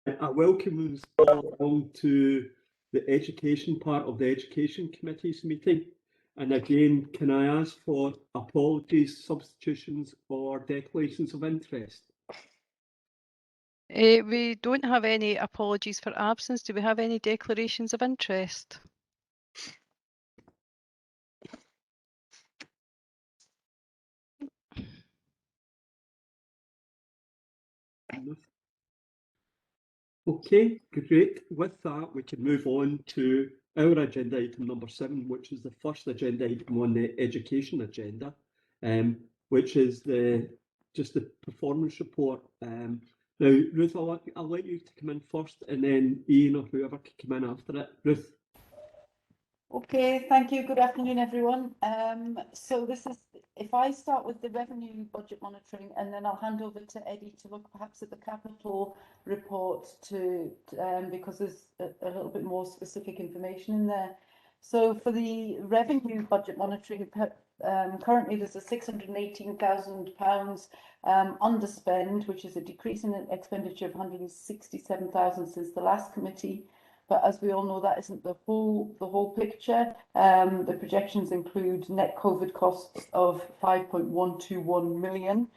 I welcome us all along to the education part of the Education Committee's meeting. And again, can I ask for apologies, substitutions or declarations of interest? We don't have any apologies for absence. Do we have any declarations of interest? Okay, great. With that, we can move on to our agenda item number 7, which is the first agenda item on the education agenda, which is just the performance report. Now, Ruth, I'll let you to come in first, and then Ian or whoever can come in after it. Ruth. Okay, thank you. Good afternoon, everyone. So this is, if I start with the revenue budget monitoring, and then I'll hand over to Eddie to look perhaps at the capital report because there's a little bit more specific information in there. So for the revenue budget monitoring, currently there's a £618,000 underspend, which is a decrease in expenditure of 167,000 since the last committee. But as we all know, that isn't the whole picture. The projections include net COVID costs of 5.121 million,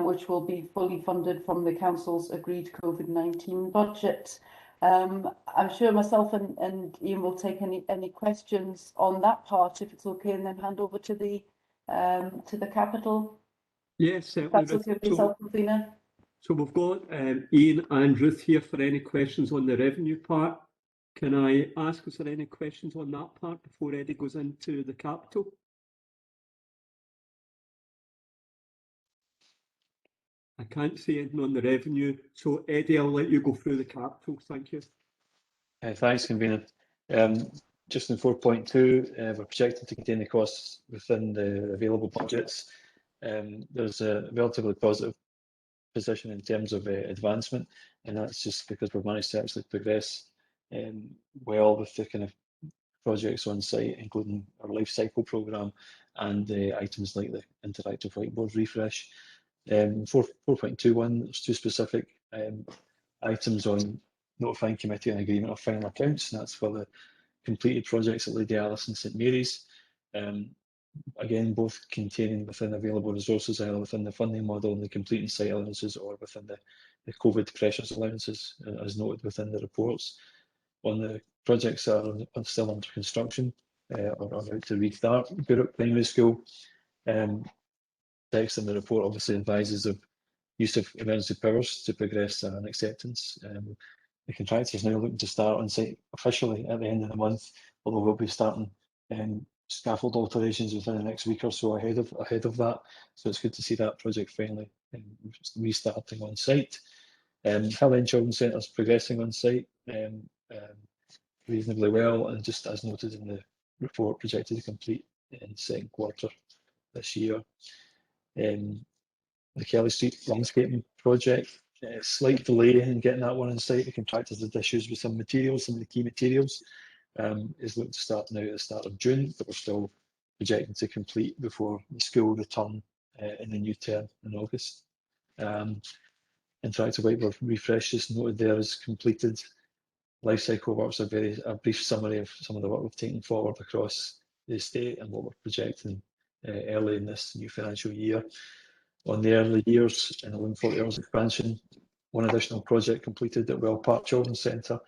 which will be fully funded from the council's agreed COVID-19 budget. I'm sure myself and Ian will take any questions on that part, if it's okay, and then hand over to the capital. Yes, certainly. That's okay with yourself, Rufina. So we've got Ian and Ruth here for any questions on the revenue part. Can I ask, is there any questions on that part before Eddie goes into the capital? I can't see anything on the revenue. So Eddie, I'll let you go through the capital. Thank you. Thanks, Convener. Just in 4.2, we're projected to contain the costs within the available budgets. There's a relatively positive position in terms of advancement, and that's just because we've managed to actually progress well with the kind of projects on site, including our life cycle programme and items like the interactive whiteboard refresh. 4.21, there's 2 specific items on notifying committee on agreement of final accounts, and that's for the completed projects at Lady Alice and St Mary's. Again, both containing within available resources, either within the funding model and the completing site allowances, or within the COVID pressures allowances, as noted within the reports. On the projects that are still under construction or about to restart, Burrock Primary School, text in the report obviously advises of use of emergency powers to progress an acceptance. The contractor is now looking to start on site officially at the end of the month, although we'll be starting scaffold alterations within the next week or so ahead of that. So it's good to see that project finally restarting on site. Hill End Children's Centre is progressing on site reasonably well, and just as noted in the report, projected to complete in the second quarter this year. The Kelly Street landscaping project, slight delay in getting that one on site. The contractors had issues with some of the key materials. Is looking to start now at the start of June, but we're still projecting to complete before the school return in the new term in August. Interactive whiteboard refresh is noted there is completed. Life cycle works are a brief summary of some of the work we've taken forward across the estate and what we're projecting early in this new financial year. On the early years and 1140 hours expansion, one additional project completed at Well Park Children's Centre,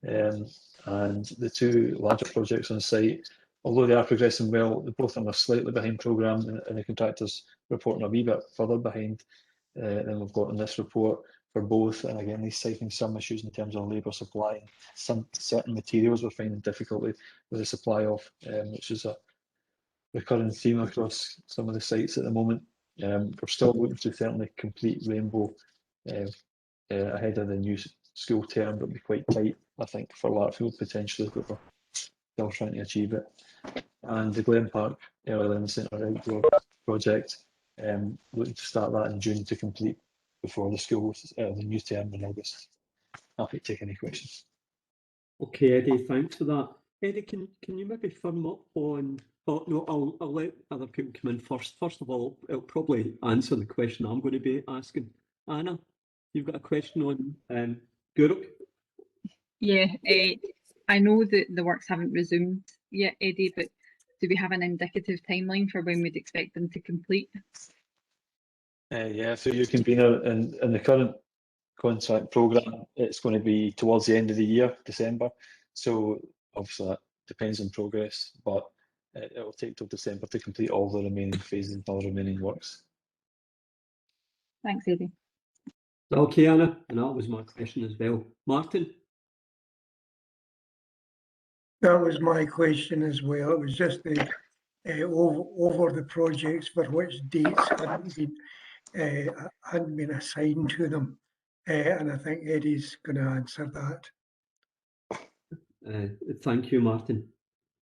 and the 2 larger projects on site, although they are progressing well, both of them are slightly behind programme, and the contractors reporting a wee bit further behind than we've got in this report for both. And again, these citing some issues in terms of labour supply. Some certain materials we're finding difficulty with the supply of, which is a recurring theme across some of the sites at the moment. We're still looking to certainly complete Rainbow ahead of the new school term, but be quite tight, I think, for Larkfield potentially, but we're still trying to achieve it. And the Glen Park Early Learning Centre outdoor project, looking to start that in June to complete before the school, the new term in August. Happy to take any questions. Okay, Eddie, thanks for that. Eddie, can you maybe firm up on? Oh no, I'll let other people come in first. First of all, it'll probably answer the question I'm going to be asking. Anna, you've got a question on Guruk? Yeah, I know that the works haven't resumed yet, Eddie, but do we have an indicative timeline for when we'd expect them to complete? Yeah, through your convener, in the current contract programme, it's going to be towards the end of the year, December. So obviously that depends on progress, but it will take till December to complete all the remaining phases and all the remaining works. Thanks, Eddie. Okay, Anna, and that was my question as well. Martin? That was my question as well. It was just the over the projects for which dates hadn't been assigned to them, and I think Eddie's going to answer that. Thank you, Martin.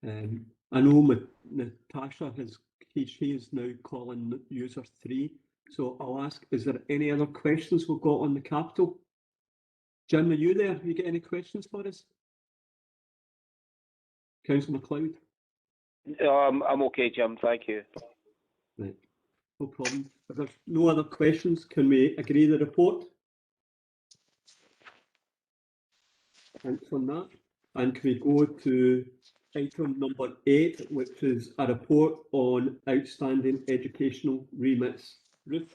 I know Natasha she is now calling user 3. So I'll ask, is there any other questions we've got on the capital? Jim, are you there? Have you got any questions for us? Councillor MacLeod? I'm okay, Jim. Thank you. Right. No problem. If there's no other questions, can we agree the report? Thanks on that. And can we go to item number 8, which is a report on outstanding educational remits. Ruth?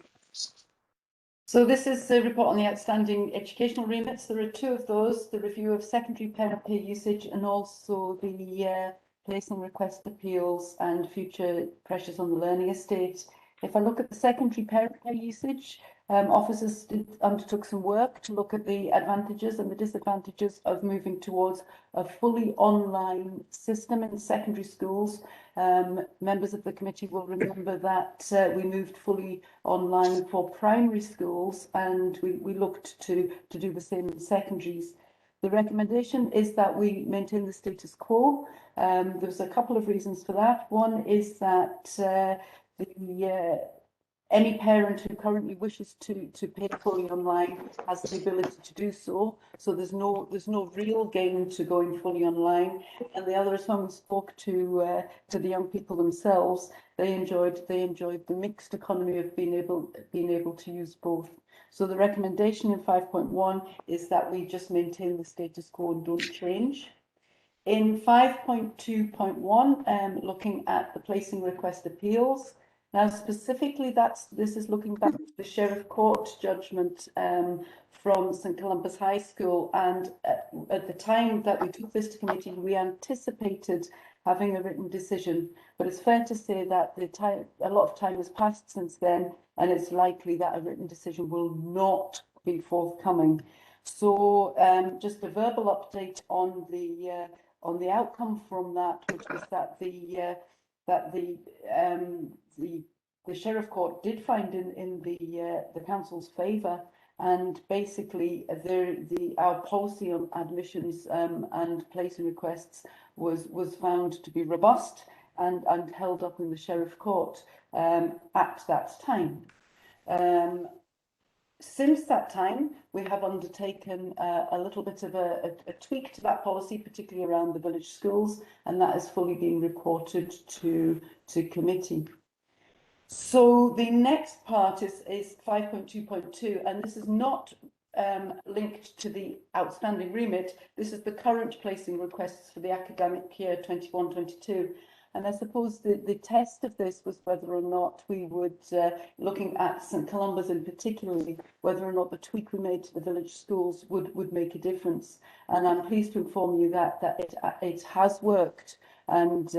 So this is the report on the outstanding educational remits. There are 2 of those, the review of secondary parent pay usage and also the placing request appeals and future pressures on the learning estate. If I look at the secondary parent pay usage, officers undertook some work to look at the advantages and the disadvantages of moving towards a fully online system in secondary schools. Members of the committee will remember that we moved fully online for primary schools, and we looked to do the same in secondaries. The recommendation is that we maintain the status quo. There's a couple of reasons for that. One is that any parent who currently wishes to pay fully online has the ability to do so. So there's no real gain to going fully online. And the other is when we spoke to the young people themselves, they enjoyed the mixed economy of being able to use both. So the recommendation in 5.1 is that we just maintain the status quo and don't change. In 5.2.1, looking at the placing request appeals. Now, specifically, this is looking back to the Sheriff Court judgment from St Columba's High School. And at the time that we took this to committee, we anticipated having a written decision. But it's fair to say that a lot of time has passed since then, and it's likely that a written decision will not be forthcoming. So, just a verbal update on the outcome from that, which was that the Sheriff Court did find in the council's favour, and basically our policy on admissions and placing requests was found to be robust and held up in the Sheriff Court at that time. Since that time, we have undertaken a little bit of a tweak to that policy, particularly around the village schools, and that is fully being reported to committee. So the next part is 5.2.2, and this is not linked to the outstanding remit. This is the current placing requests for the academic year 21-22. And I suppose the test of this was whether or not we would, looking at St Columba's in particularly, whether or not the tweak we made to the village schools would make a difference. And I'm pleased to inform you that it has worked. And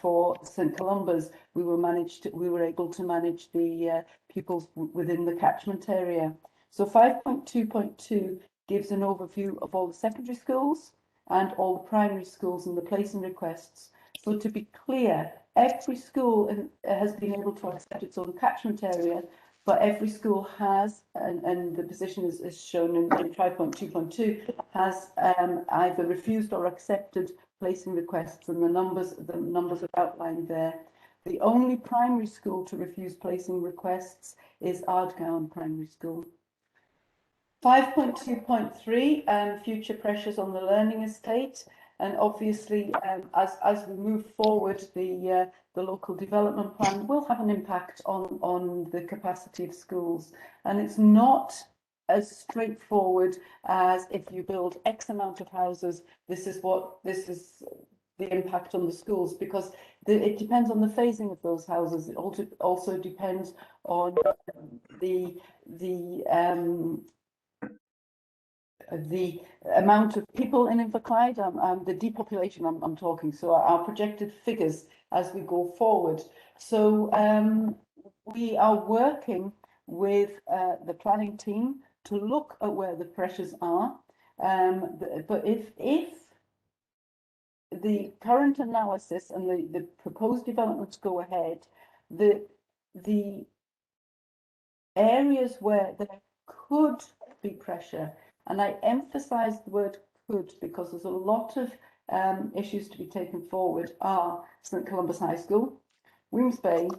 for St Columba's, we were able to manage the pupils within the catchment area. So 5.2.2 gives an overview of all the secondary schools and all the primary schools and the placing requests. So to be clear, every school has been able to accept its own catchment area, but every school has, and the position is shown in 5.2.2, has either refused or accepted placing requests, and the numbers are outlined there. The only primary school to refuse placing requests is Ardgowan Primary School. 5.2.3, future pressures on the learning estate. And obviously, as we move forward, the local development plan will have an impact on the capacity of schools. And it's not as straightforward as if you build X amount of houses, this is the impact on the schools, because it depends on the phasing of those houses. It also depends on the amount of people in Inverclyde, the depopulation I'm talking, so our projected figures as we go forward. So we are working with the planning team to look at where the pressures are. But if the current analysis and the proposed developments go ahead, the areas where there could be pressure, and I emphasize the word could because there's a lot of issues to be taken forward, are St Columbus High School, Weems Bay,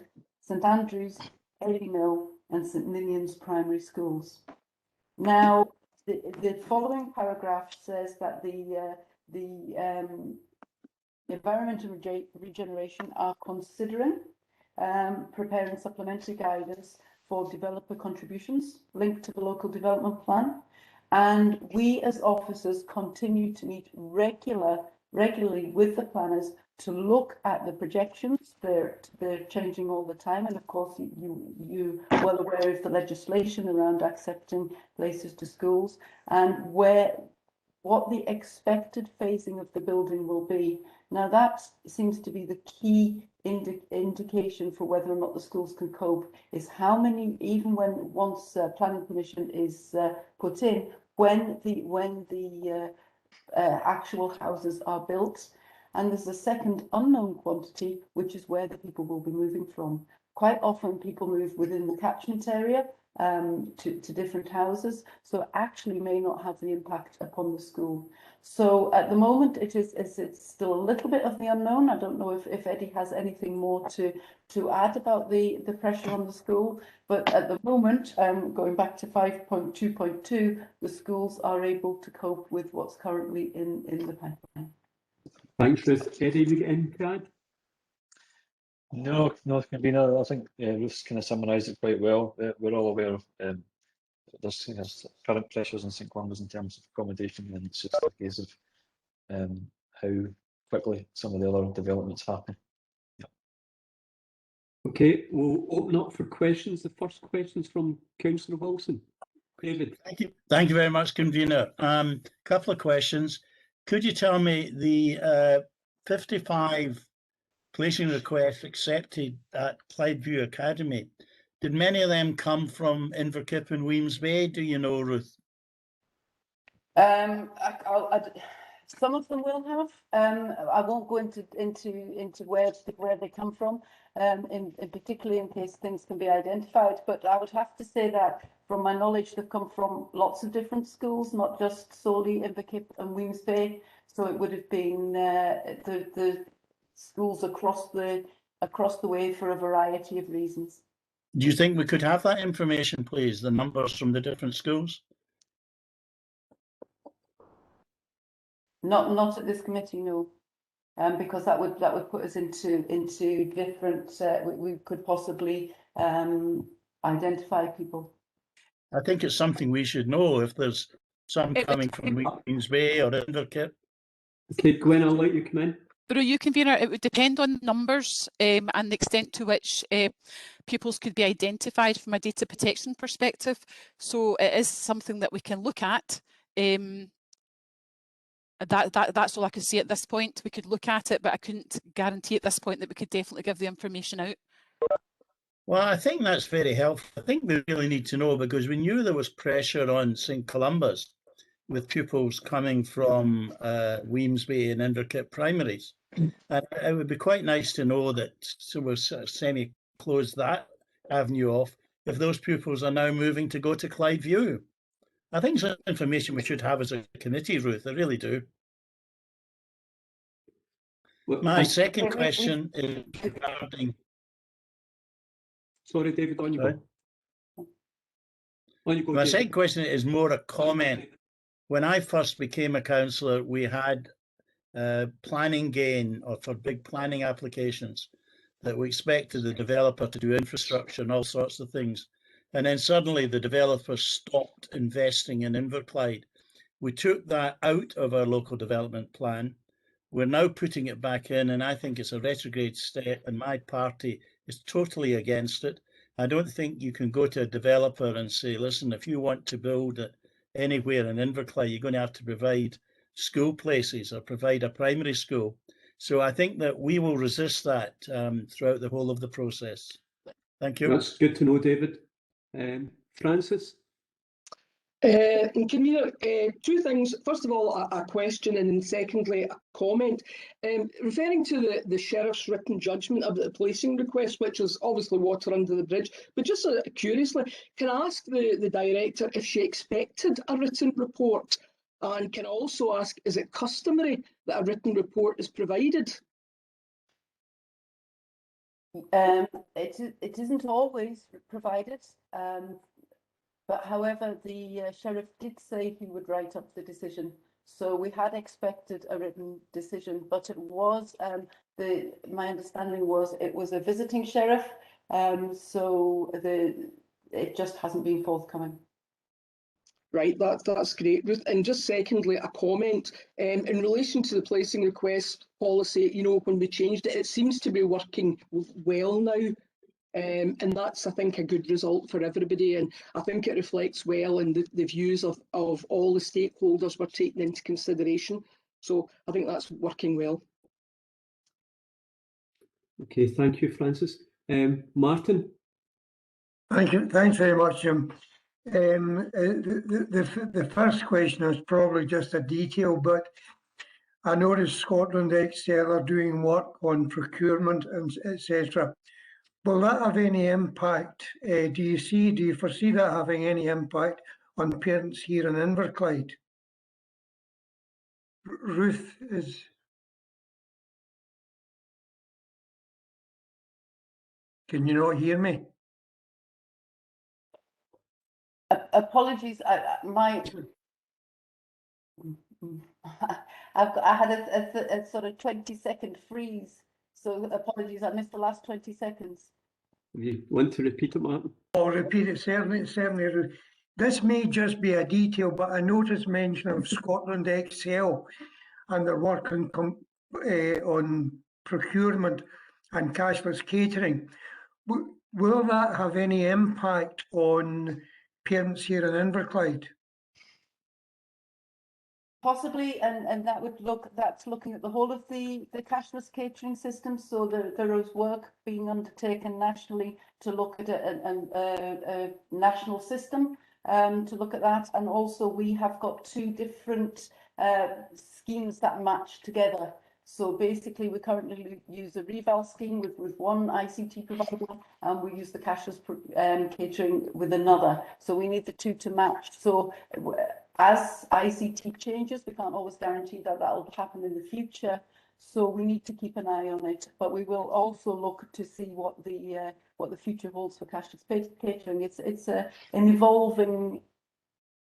St Andrews, Airy Mill and St Ninian's primary schools. Now, the following paragraph says that the Environment and Regeneration are considering preparing supplementary guidance for developer contributions linked to the local development plan. And we as officers continue to meet regularly with the planners to look at the projections. They're changing all the time, and of course you well aware of the legislation around accepting places to schools and what the expected phasing of the building will be. Now that seems to be the key indication for whether or not the schools can cope, is how many, even once planning permission is put in, when the actual houses are built. And there's a second unknown quantity, which is where the people will be moving from. Quite often people move within the catchment area to different houses, so actually may not have the impact upon the school. So at the moment it's still a little bit of the unknown. I don't know if Eddie has anything more to add about the pressure on the school, but at the moment, going back to 5.2.2, the schools are able to cope with what's currently in the pipeline. Thanks, Ruth. Eddie, you get anything to add? No, Convener, I think Ruth's kind of summarised it quite well. We're all aware of there's current pressures in St Columbus in terms of accommodation, and it's just a case of how quickly some of the other developments happen. Yeah. Okay, we'll open up for questions. The first question's from Councillor Wilson. David. Thank you very much, Convener. Couple of questions. Could you tell me the 55 placing requests accepted at Clydeview Academy, did many of them come from Inverkip and Weems Bay? Do you know, Ruth? Some of them will have. I won't go into where they come from, in particularly in case things can be identified. But I would have to say that, from my knowledge, they've come from lots of different schools, not just solely Inverkip and Weems Bay. So it would have been the schools across the way for a variety of reasons. Do you think we could have that information, please? The numbers from the different schools? Not at this committee, no, because that would put us into different. We could possibly identify people. I think it's something we should know if there's some coming from Weems Bay or Inverkip. Okay, Gwen, I'll let you come in. Through you, Convener, it would depend on numbers and the extent to which pupils could be identified from a data protection perspective. So it is something that we can look at. That's all I can say at this point. We could look at it, but I couldn't guarantee at this point that we could definitely give the information out. Well, I think that's very helpful. I think we really need to know, because we knew there was pressure on St Columbus with pupils coming from Weems Bay and Inverkip primaries. And it would be quite nice to know that, so we'll sort of semi-close that avenue off if those pupils are now moving to go to Clydeview. I think it's information we should have as a committee, Ruth. I really do. Well, My second question is regarding... Sorry, David, on you go. On you go, My David. second question is more a comment. When I first became a councillor, we had planning gain, or for big planning applications, that we expected the developer to do infrastructure and all sorts of things. and then suddenly the developers stopped investing in Inverclyde. We took that out of our local development plan. We're now putting it back in, and I think it's a retrograde step, and my party is totally against it. I don't think you can go to a developer and say, listen, if you want to build it anywhere in Inverclyde, you're going to have to provide school places or provide a primary school. So I think that we will resist that throughout the whole of the process. Thank you. That's good to know, David. Francis? Convener, two things. First of all, a question, and then secondly, a comment. Referring to the Sheriff's written judgment about the placing request, which is obviously water under the bridge, but just curiously, can I ask the Director if she expected a written report? And can I also ask, is it customary that a written report is provided? It isn't always provided. But however, the Sheriff did say he would write up the decision. So we had expected a written decision, but it was, my understanding was it was a visiting Sheriff. So it just hasn't been forthcoming. Right, that's great, Ruth. And just secondly, a comment in relation to the placing request policy. You know, when we changed it, it seems to be working well now. And that's, I think, a good result for everybody. And I think it reflects well in the views of all the stakeholders we're taking into consideration. So I think that's working well. Okay, thank you, Francis. Martin? Thank you. Thanks very much, Jim. The first question is probably just a detail, but I noticed Scotland Excel are doing work on procurement and etc. Will that have any impact? Do you foresee that having any impact on parents here in Inverclyde? Ruth is. Can you not hear me? Apologies, I had a sort of 20-second freeze. So apologies, I missed the last 20 seconds. You want to repeat it, Martin? I'll repeat it, certainly. This may just be a detail, but I noticed mention of Scotland Excel and their work on procurement and cashless catering. Will that have any impact on parents here in Inverclyde? Possibly, and that's looking at the whole of the cashless catering system. So there is work being undertaken nationally to look at a national system to look at that. And also we have got two different schemes that match together. So basically we currently use a reval scheme with one ICT provider, and we use the cashless catering with another. So we need the two to match. So as ICT changes, we can't always guarantee that will happen in the future. So we need to keep an eye on it. But we will also look to see what the future holds for cashless catering. It's an evolving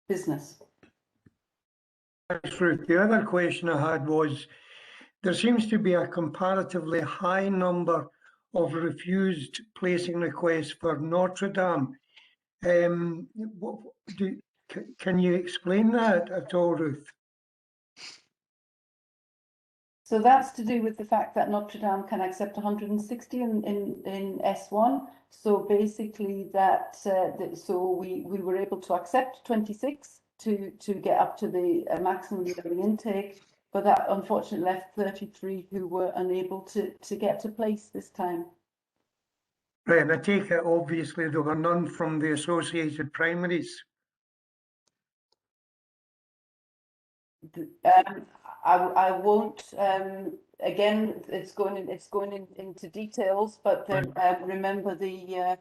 business. Thanks, Ruth. The other question I had was, there seems to be a comparatively high number of refused placing requests for Notre Dame. Can you explain that at all, Ruth? So that's to do with the fact that Notre Dame can accept 160 in S1. So basically so we were able to accept 26 to get up to the maximum yearly intake, but that unfortunately left 33 who were unable to get to place this time. Right, and I take it obviously there were none from the associated primaries. I won't. Again, it's going into details, but remember the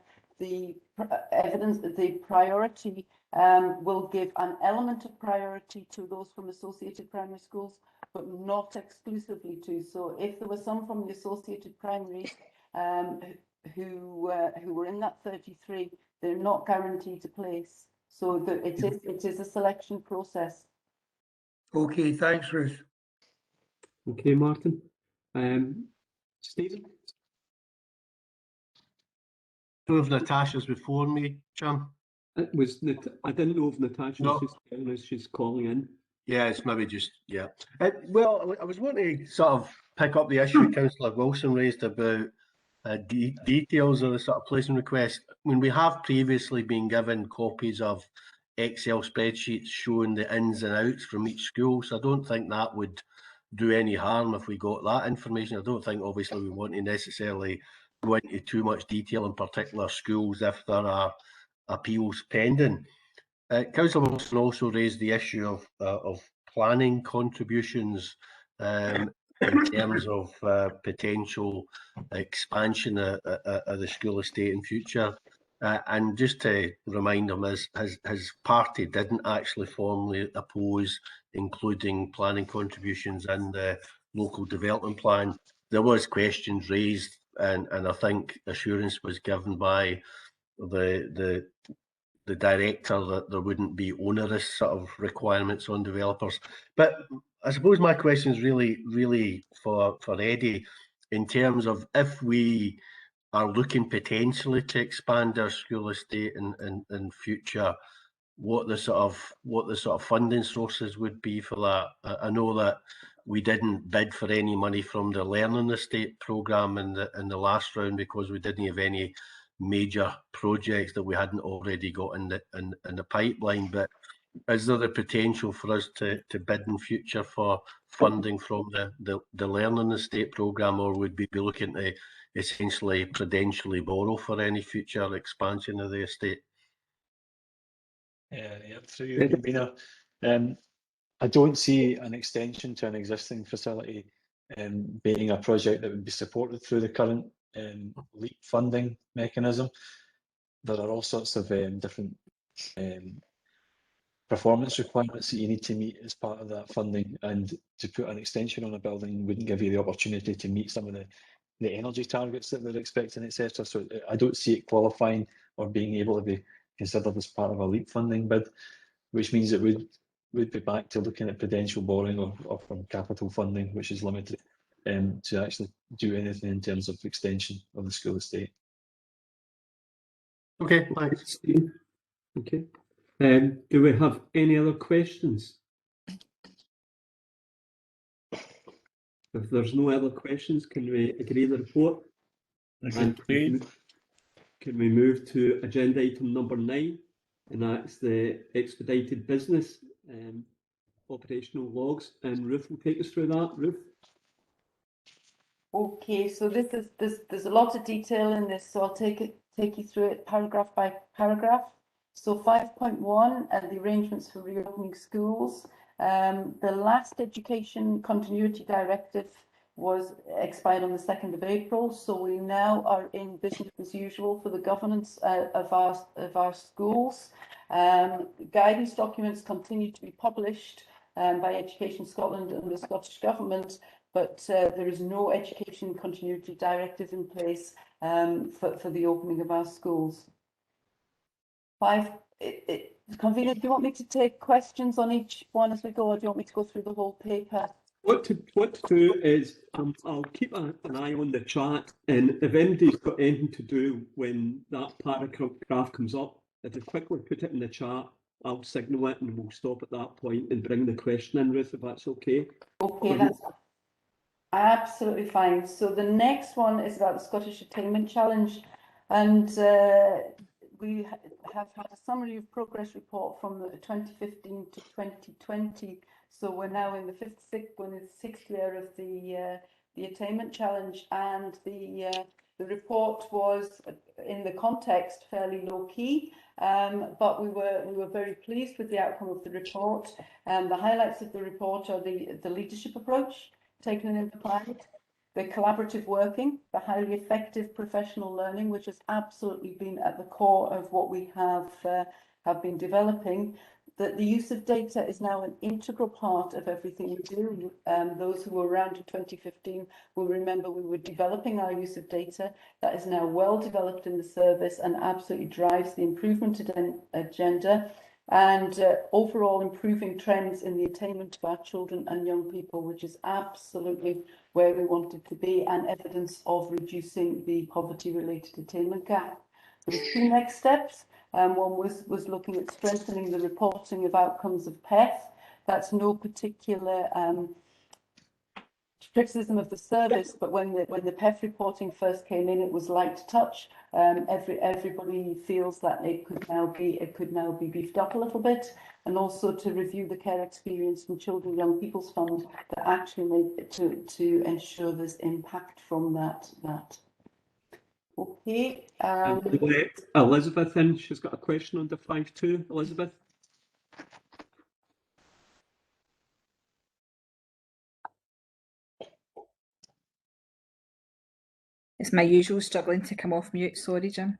evidence that the priority will give an element of priority to those from associated primary schools, but not exclusively to. So if there were some from the associated primaries who were in that 33, they're not guaranteed to place. So it is a selection process. Okay, thanks, Ruth. Okay, Martin. Stephen? Two of Natasha's before me, Jim. I didn't know if Natasha No. was just telling us she's calling in. Yeah, it's maybe just, yeah. Well, I was wanting to sort of pick up the issue Councillor Wilson raised about details of the sort of placing request. When we have previously been given copies of Excel spreadsheets showing the ins and outs from each school, so I don't think that would do any harm if we got that information. I don't think obviously we want to necessarily go into too much detail in particular schools if there are appeals pending. Councillor Wilson also raised the issue of planning contributions in terms of potential expansion of the school estate in future. And just to remind him, his party didn't actually formally oppose including planning contributions in the local development plan. There was questions raised, and I think assurance was given by the director that there wouldn't be onerous sort of requirements on developers. But I suppose my question is really for Eddie, in terms of if we are looking potentially to expand our school estate in future, what the sort of funding sources would be for that. I know that we didn't bid for any money from the Learning Estate programme in the last round because we didn't have any major projects that we hadn't already got in the pipeline. But is there the potential for us to bid in future for funding from the Learning Estate programme, or would we be looking to essentially prudentially borrow for any future expansion of the estate? Yeah, through you, Convener. I don't see an extension to an existing facility being a project that would be supported through the current LEAP funding mechanism. There are all sorts of different performance requirements that you need to meet as part of that funding, and to put an extension on a building wouldn't give you the opportunity to meet some of the energy targets that they're expecting, etc. So I don't see it qualifying or being able to be considered as part of a LEAP funding bid, which means it would be back to looking at prudential borrowing or from capital funding, which is limited to actually do anything in terms of extension of the school estate. Okay, thanks. Okay. Do we have any other questions? If there's no other questions, can we agree the report? And can we move to agenda item number 9, and that's the expedited business operational logs, and Ruth will take us through that. Ruth? Okay, so there's a lot of detail in this, so I'll take you through it paragraph by paragraph. So 5.1 and the arrangements for reopening schools. The last Education Continuity Directive was expired on the 2nd of April, so we now are in business as usual for the governance of our schools. Guidance documents continue to be published by Education Scotland and the Scottish Government, but there is no Education Continuity Directive in place for the opening of our schools. Convener, do you want me to take questions on each one as we go, or do you want me to go through the whole paper? What to do is I'll keep an eye on the chat, and if anybody's got anything to do when that paragraph comes up, if they quickly put it in the chat, I'll signal it and we'll stop at that point and bring the question in, Ruth, if that's okay. Okay, that's absolutely fine. So the next one is about the Scottish Attainment Challenge, and we have had a summary of progress report from the 2015 to 2020. So we're now in the sixth year of the Attainment Challenge, and the report was, in the context, fairly low key, but we were very pleased with the outcome of the report. The highlights of the report are the leadership approach taken and applied, the collaborative working, the highly effective professional learning, which has absolutely been at the core of what we have been developing. That the use of data is now an integral part of everything we do. Those who were around in 2015 will remember we were developing our use of data. That is now well developed in the service and absolutely drives the improvement agenda, and overall improving trends in the attainment of our children and young people, which is absolutely where we wanted to be, and evidence of reducing the poverty-related attainment gap. The two next steps One was looking at strengthening the reporting of outcomes of PEF. That's no particular criticism of the service, but when the PEF reporting first came in, it was light touch. Everybody feels that it could now be beefed up a little bit, and also to review the care experience and Children and Young People's Fund that actually to ensure there's impact from that. Okay. Elizabeth in. She's got a question under 5.2. Elizabeth. It's my usual struggling to come off mute. Sorry, Jim.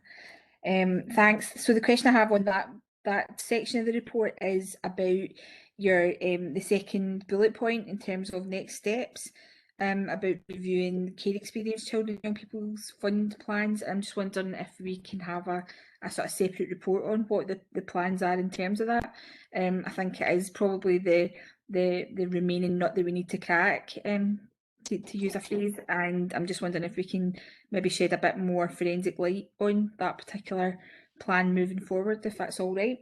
Thanks. So the question I have on that section of the report is about your the second bullet point in terms of next steps, about reviewing care experience Children and Young People's Fund plans. I'm just wondering if we can have a sort of separate report on what the plans are in terms of that. I think it is probably the remaining nut that we need to crack. To use a phrase, and I'm just wondering if we can maybe shed a bit more forensic light on that particular plan moving forward, if that's all right.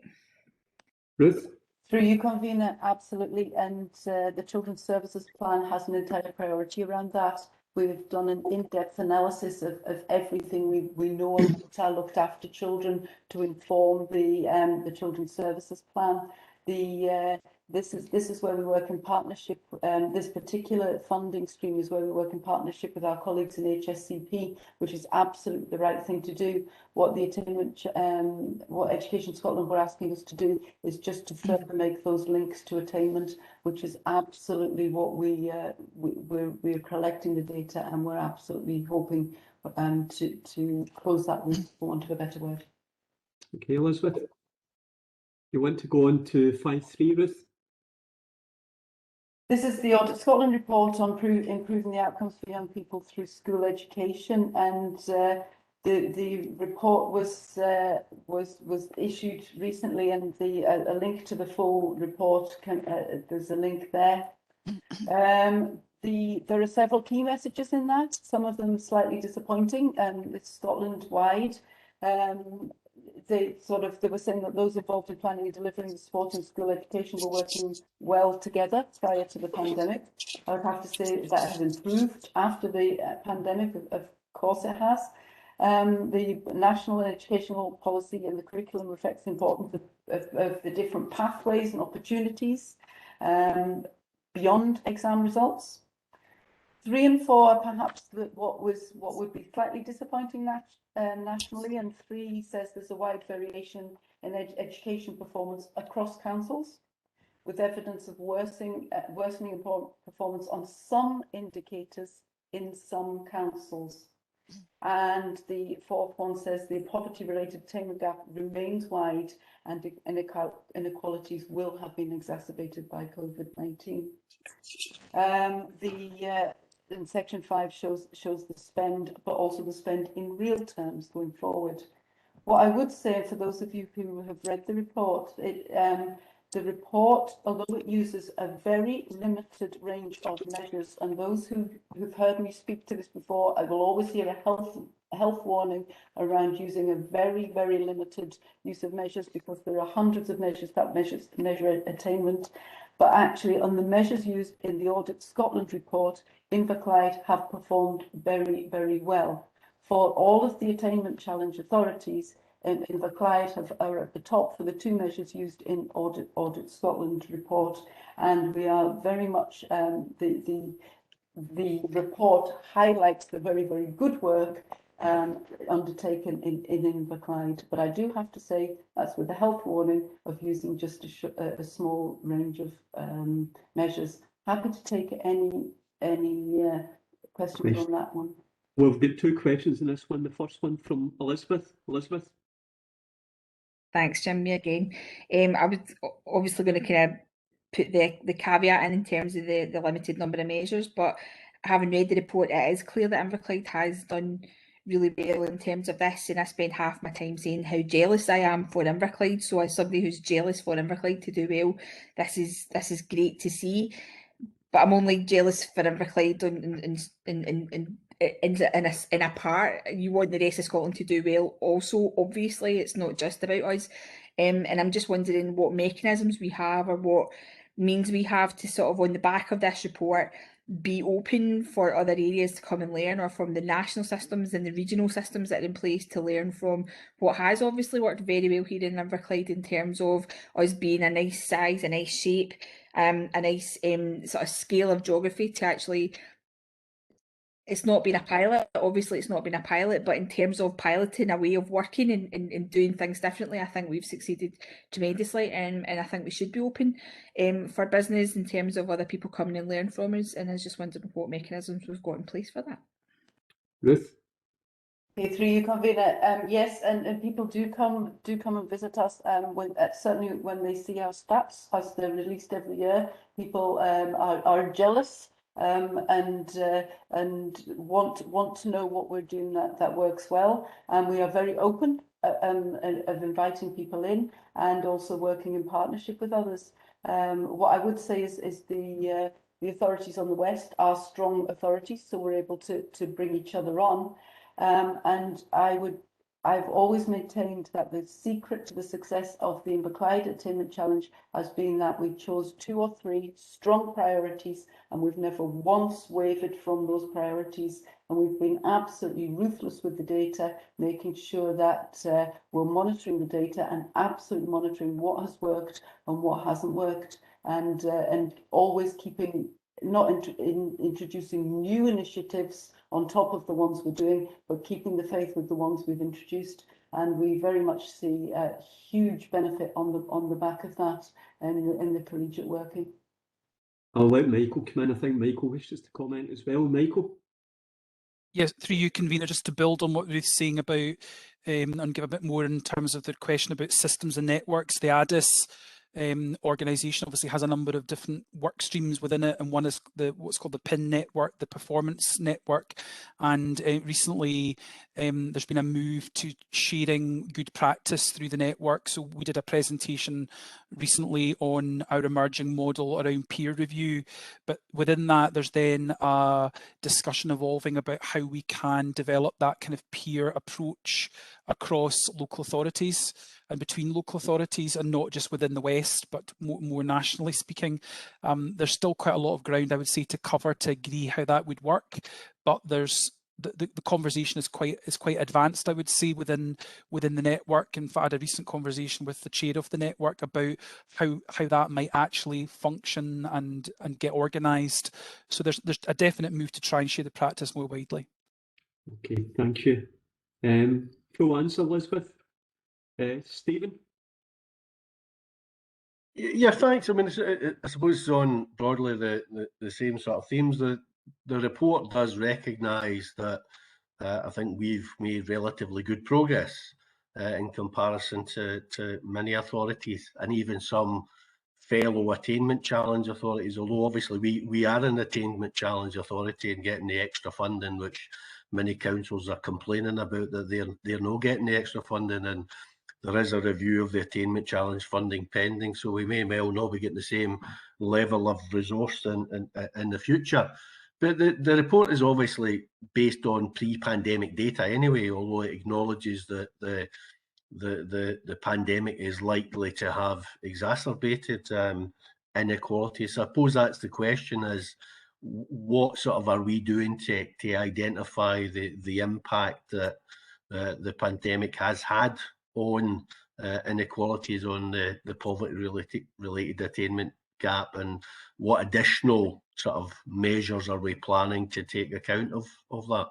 Ruth? Through you, Convener, absolutely. And the Children's Services Plan has an entire priority around that. We've done an in-depth analysis of everything we know about looked after children to inform the Children's Services Plan. This is where we work in partnership. This particular funding stream is where we work in partnership with our colleagues in HSCP, which is absolutely the right thing to do. What the attainment, what Education Scotland were asking us to do is just to further make those links to attainment, which is absolutely what we're collecting the data, and we're absolutely hoping to close that loop, for want of a better word. Okay, Elizabeth. You want to go on to 5.3, Ruth? This is the Audit Scotland report on improving the outcomes for young people through school education, and the report was issued recently, and a link to the full report there's a link there. There are several key messages in that. Some of them slightly disappointing. It's Scotland wide. They were saying that those involved in planning and delivering the support in school education were working well together prior to the pandemic. I would have to say that has improved after the pandemic, of course it has. The national educational policy and the curriculum reflects the importance of the different pathways and opportunities beyond exam results. 3 and 4 are perhaps what would be slightly disappointing nationally, and 3 says there's a wide variation in education performance across councils, with evidence of worsening performance on some indicators in some councils. And the 4th one says the poverty-related attainment gap remains wide, and inequalities will have been exacerbated by COVID-19. And section 5 shows the spend, but also the spend in real terms going forward. What I would say, for those of you who have read the report, the report, although it uses a very limited range of measures, and those who've heard me speak to this before, I will always hear a health warning around using a very, very limited use of measures, because there are hundreds of measures that measure attainment. But actually, on the measures used in the Audit Scotland report, Inverclyde have performed very, very well. For all of the attainment challenge authorities, Inverclyde are at the top for the 2 measures used in Audit Scotland report, and we are very much the report highlights the very, very good work undertaken in Inverclyde. But I do have to say that's with the health warning of using just a small range of measures. Happy to take any questions on that one. We've got 2 questions in this one. The first one from Elizabeth. Elizabeth. Thanks, Jim. Me again. I was obviously going to kind of put the caveat in terms of the limited number of measures, but having read the report, it is clear that Inverclyde has done really well in terms of this, and I spend half my time saying how jealous I am for Inverclyde. So as somebody who's jealous for Inverclyde to do well, this is great to see. But I'm only jealous for Inverclyde in a part. You want the rest of Scotland to do well also, obviously. It's not just about us. And I'm just wondering what mechanisms we have or what means we have to sort of, on the back of this report, be open for other areas to come and learn, or from the national systems and the regional systems that are in place to learn from what has obviously worked very well here in Inverclyde in terms of us being a nice size, a nice shape, a nice sort of scale of geography to actually. It's not been a pilot, obviously it's not been a pilot, but in terms of piloting a way of working and doing things differently, I think we've succeeded tremendously, and I think we should be open for business in terms of other people coming and learn from us, and I was just wondering what mechanisms we've got in place for that. Ruth? Okay, through you, convener. Yes, and people do come and visit us. Certainly when they see our stats as they're released every year, people are jealous and want to know what we're doing that works well. And we are very open of inviting people in and also working in partnership with others. What I would say is the authorities on the West are strong authorities, so we're able to bring each other on. And I've always maintained that the secret to the success of the Inverclyde Attainment Challenge has been that we chose 2 or 3 strong priorities, and we've never once wavered from those priorities. And we've been absolutely ruthless with the data, making sure that we're monitoring the data and absolutely monitoring what has worked and what hasn't worked, and always keeping, not introducing new initiatives on top of the ones we're doing, but keeping the faith with the ones we've introduced. And we very much see a huge benefit on the back of that in the collegiate working. I'll let Michael come in. I think Michael wishes to comment as well. Michael? Yes, through you, convener, just to build on what Ruth's saying about and give a bit more in terms of the question about systems and networks. The ADIS organisation obviously has a number of different work streams within it, and one is what's called the PIN network, the performance network. And recently there's been a move to sharing good practice through the network. So we did a presentation recently on our emerging model around peer review, but within that there's then a discussion evolving about how we can develop that kind of peer approach across local authorities and between local authorities, and not just within the West, but more nationally speaking. There's still quite a lot of ground, I would say, to cover to agree how that would work, but there's the conversation is quite advanced, I would say, within the network. In fact, I had a recent conversation with the chair of the network about how that might actually function and get organised. So there's a definite move to try and share the practice more widely. Okay, thank you. Full answer, Elizabeth. Stephen? Yeah, thanks. I mean, I suppose it's on broadly the same sort of themes. The report does recognise that I think we've made relatively good progress in comparison to many authorities and even some fellow Attainment Challenge authorities, although obviously we are an Attainment Challenge authority and getting the extra funding, which many councils are complaining about, that they're not getting the extra funding, and there is a review of the Attainment Challenge funding pending, so we may well not be getting the same level of resource in the future. But the report is obviously based on pre-pandemic data anyway, although it acknowledges that the pandemic is likely to have exacerbated inequality. So I suppose that's the question: is what sort of are we doing to identify the impact that the pandemic has had on inequalities, on the poverty-related attainment gap, and what additional sort of measures are we planning to take account of that?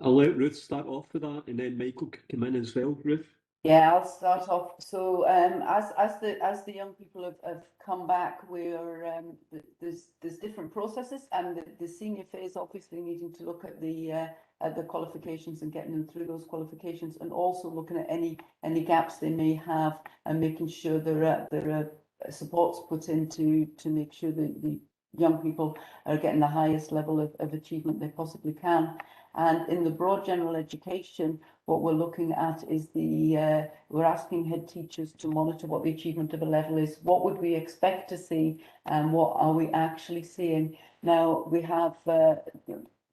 I'll let Ruth start off with that, and then Michael could come in as well. Ruth? Yeah, I'll start off. So as the young people have come back, there's different processes, and the senior phase obviously needing to look at the qualifications and getting them through those qualifications, and also looking at any gaps they may have and making sure there are supports put in to make sure that the young people are getting the highest level of achievement they possibly can. And in the broad general education, what we're looking at is we're asking head teachers to monitor what the achievement of a level is. What would we expect to see, and what are we actually seeing? Now, we have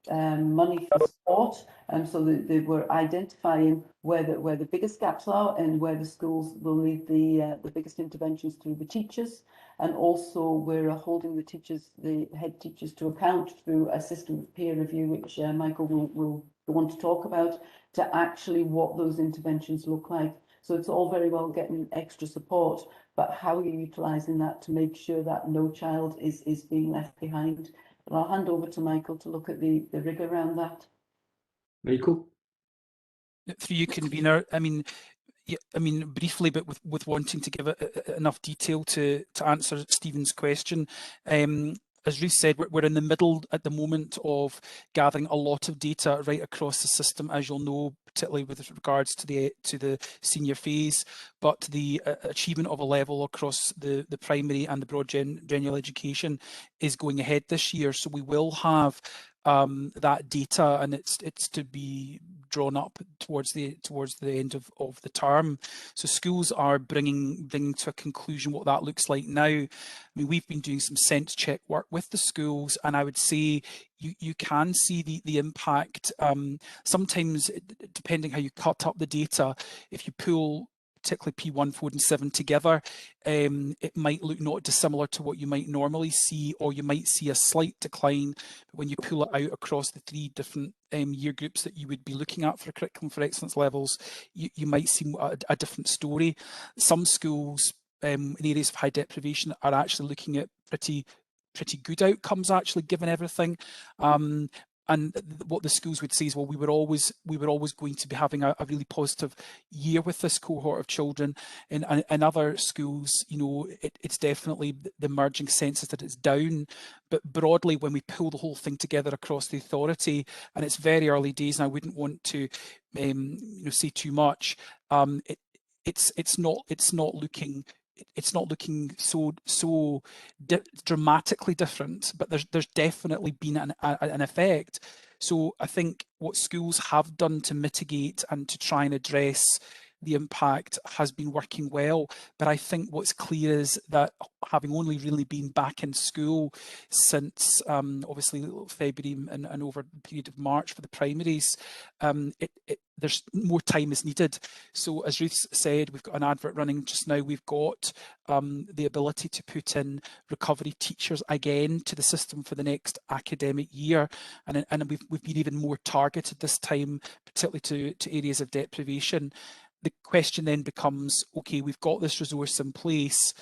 money for sport, so they were identifying where the biggest gaps are and where the schools will need the biggest interventions through the teachers. And also we're holding the head teachers to account through a system of peer review, which Michael will want to talk about, to actually what those interventions look like. So it's all very well getting extra support, but how are you utilising that to make sure that no child is being left behind? But I'll hand over to Michael to look at the rigour around that. Michael? Through you, convener. Yeah, briefly, but with wanting to give enough detail to answer Stephen's question. As Ruth said, we're in the middle at the moment of gathering a lot of data right across the system, as you'll know, particularly with regards to the senior phase. But the achievement of a level across the primary and the broad general education is going ahead this year. So we will have that data, and it's to be drawn up towards the end of the term. So schools are bringing to a conclusion what that looks like now. We've been doing some sense check work with the schools, and I would say you can see the impact. Sometimes, depending how you cut up the data, if you pull particularly P1, 4 and 7 together, it might look not dissimilar to what you might normally see, or you might see a slight decline. But when you pull it out across the 3 different year groups that you would be looking at for curriculum for excellence levels, you might see a different story. Some schools in areas of high deprivation are actually looking at pretty good outcomes, actually, given everything. And what the schools would say is, well, we were always going to be having a really positive year with this cohort of children. In other schools, it's definitely the emerging sense is that it's down. But broadly, when we pull the whole thing together across the authority, and it's very early days, and I wouldn't want to say too much, it's not looking so dramatically different, but there's definitely been an effect. So I think what schools have done to mitigate and to try and address the impact has been working well. But I think what's clear is that, having only really been back in school since obviously February and over the period of March for the primaries, there's more time is needed. So as Ruth said, we've got an advert running just now. We've got the ability to put in recovery teachers again to the system for the next academic year, and we've been even more targeted this time, particularly to areas of deprivation. The question then becomes, okay, we've got this resource in place.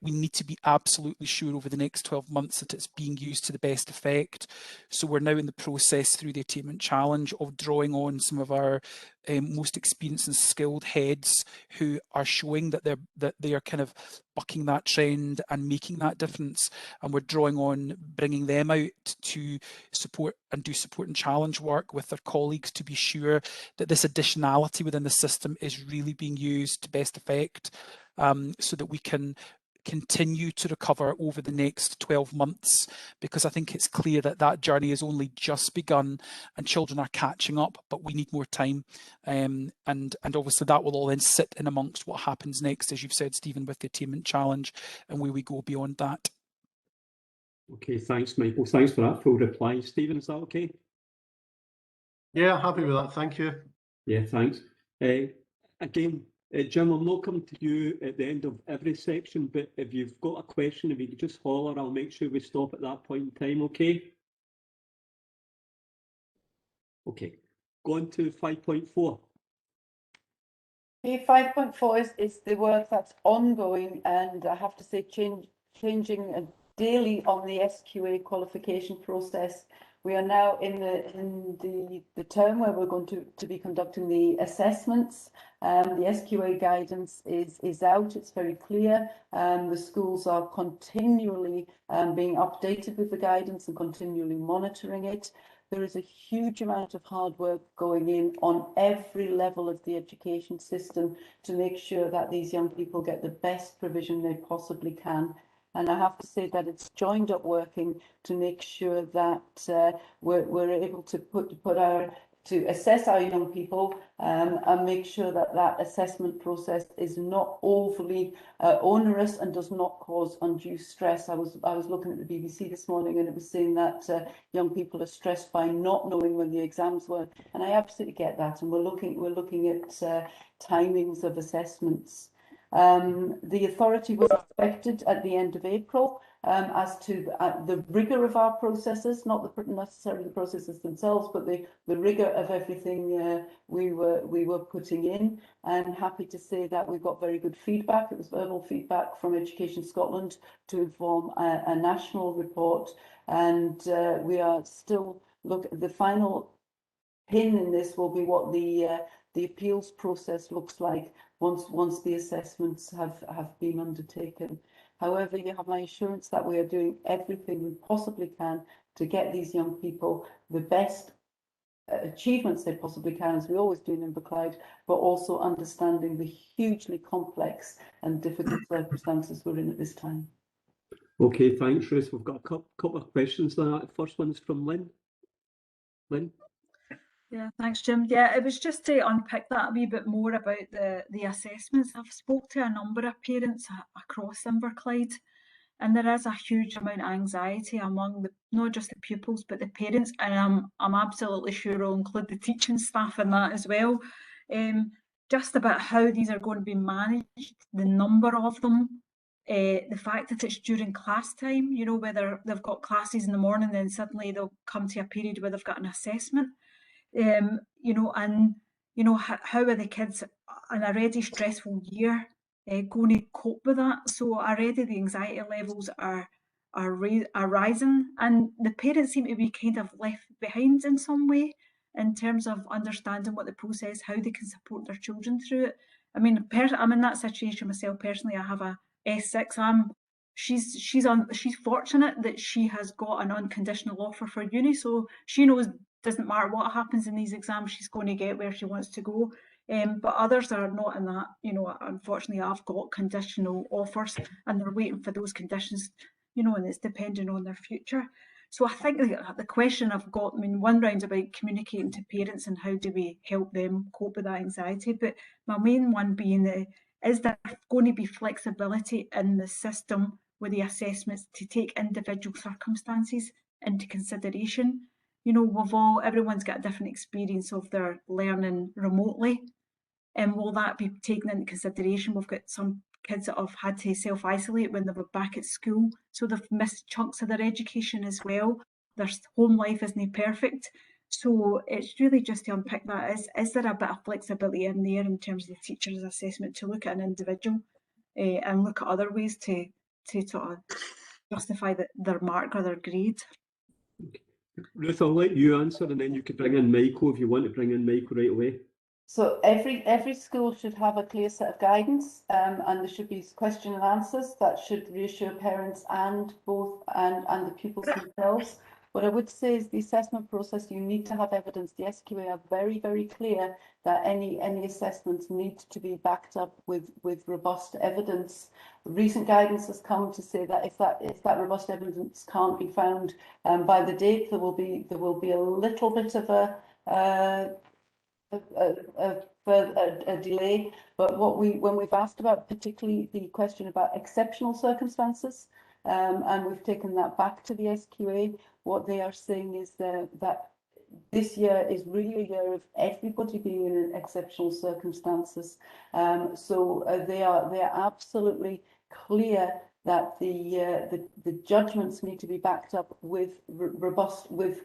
We need to be absolutely sure over the next 12 months that it's being used to the best effect. So we're now in the process through the Attainment Challenge of drawing on some of our most experienced and skilled heads who are showing that they are kind of bucking that trend and making that difference. And we're drawing on bringing them out to support and do support and challenge work with their colleagues to be sure that this additionality within the system is really being used to best effect, so that we can continue to recover over the next 12 months, because I think it's clear that that journey has only just begun and children are catching up, but we need more time. And obviously that will all then sit in amongst what happens next, as you've said, Stephen, with the Attainment Challenge and where we go beyond that. Okay, thanks, Michael. Thanks for that full reply. Stephen, is that okay? Yeah, happy with that. Thank you. Yeah, thanks. Again, Jim, I'm not coming to you at the end of every section, but if you've got a question, if you could just holler, I'll make sure we stop at that point in time, okay? Okay, go on to 5.4. Okay, 5.4 is the work that's ongoing, and I have to say changing daily on the SQA qualification process. We are now in the term where we're going to be conducting the assessments. The SQA guidance is out, it's very clear. The schools are continually being updated with the guidance and continually monitoring it. There is a huge amount of hard work going in on every level of the education system to make sure that these young people get the best provision they possibly can. And I have to say that it's joined up working to make sure that we're able to put our to assess our young people and make sure that that assessment process is not overly onerous and does not cause undue stress. I was looking at the BBC this morning, and it was saying that young people are stressed by not knowing when the exams were, and I absolutely get that. And we're looking at timings of assessments. The authority was expected at the end of April. As to the rigour of our processes, not necessarily the processes themselves, but the rigour of everything we were putting in. I'm happy to say that we got very good feedback. It was verbal feedback from Education Scotland to inform a national report, and we are still the final pin in this will be what the appeals process looks like once the assessments have been undertaken. However, you have my assurance that we are doing everything we possibly can to get these young people the best achievements they possibly can, as we always do in Inverclyde, but also understanding the hugely complex and difficult circumstances we're in at this time. Okay, thanks, Ruth. We've got a couple of questions now. The first one is from Lynn. Lynn? Yeah, thanks, Jim. Yeah, it was just to unpick that a wee bit more about the assessments. I've spoke to a number of parents across Inverclyde, and there is a huge amount of anxiety among not just the pupils but the parents, and I'm absolutely sure I'll include the teaching staff in that as well. Just about how these are going to be managed, the number of them, the fact that it's during class time, you know, whether they've got classes in the morning, then suddenly they'll come to a period where they've got an assessment. You know, and you know, how are the kids in a already stressful year going to cope with that? So already the anxiety levels are rising, and the parents seem to be kind of left behind in some way in terms of understanding what the process, how they can support their children through it. I mean, I'm in that situation myself personally. I have a S6. She's fortunate that she has got an unconditional offer for uni, so she knows doesn't matter what happens in these exams, she's going to get where she wants to go. But others are not in that. You know, unfortunately, I've got conditional offers, and they're waiting for those conditions. You know, and it's depending on their future. So I think the question I've got, I mean, one round's about communicating to parents and how do we help them cope with that anxiety. But my main one being is there going to be flexibility in the system with the assessments to take individual circumstances into consideration? You know, everyone's got a different experience of their learning remotely, and will that be taken into consideration? We've got some kids that have had to self-isolate when they were back at school, so they've missed chunks of their education as well. Their home life isn't perfect, so it's really just to unpick that. Is there a bit of flexibility in there in terms of the teacher's assessment to look at an individual and look at other ways to sort of justify their mark or their grade? Ruth, I'll let you answer, and then you could bring in Michael if you want to bring in Michael right away. So every school should have a clear set of guidance, and there should be question and answers that should reassure parents and the pupils themselves. What I would say is the assessment process, you need to have evidence. The SQA are very, very clear that any assessments need to be backed up with robust evidence. Recent guidance has come to say that if that robust evidence can't be found by the date, there will be a little bit of a delay. But when we've asked about particularly the question about exceptional circumstances, and we've taken that back to the SQA, what they are saying is that this year is really a year of everybody being in exceptional circumstances. So they are absolutely clear that the judgments need to be backed up with robust with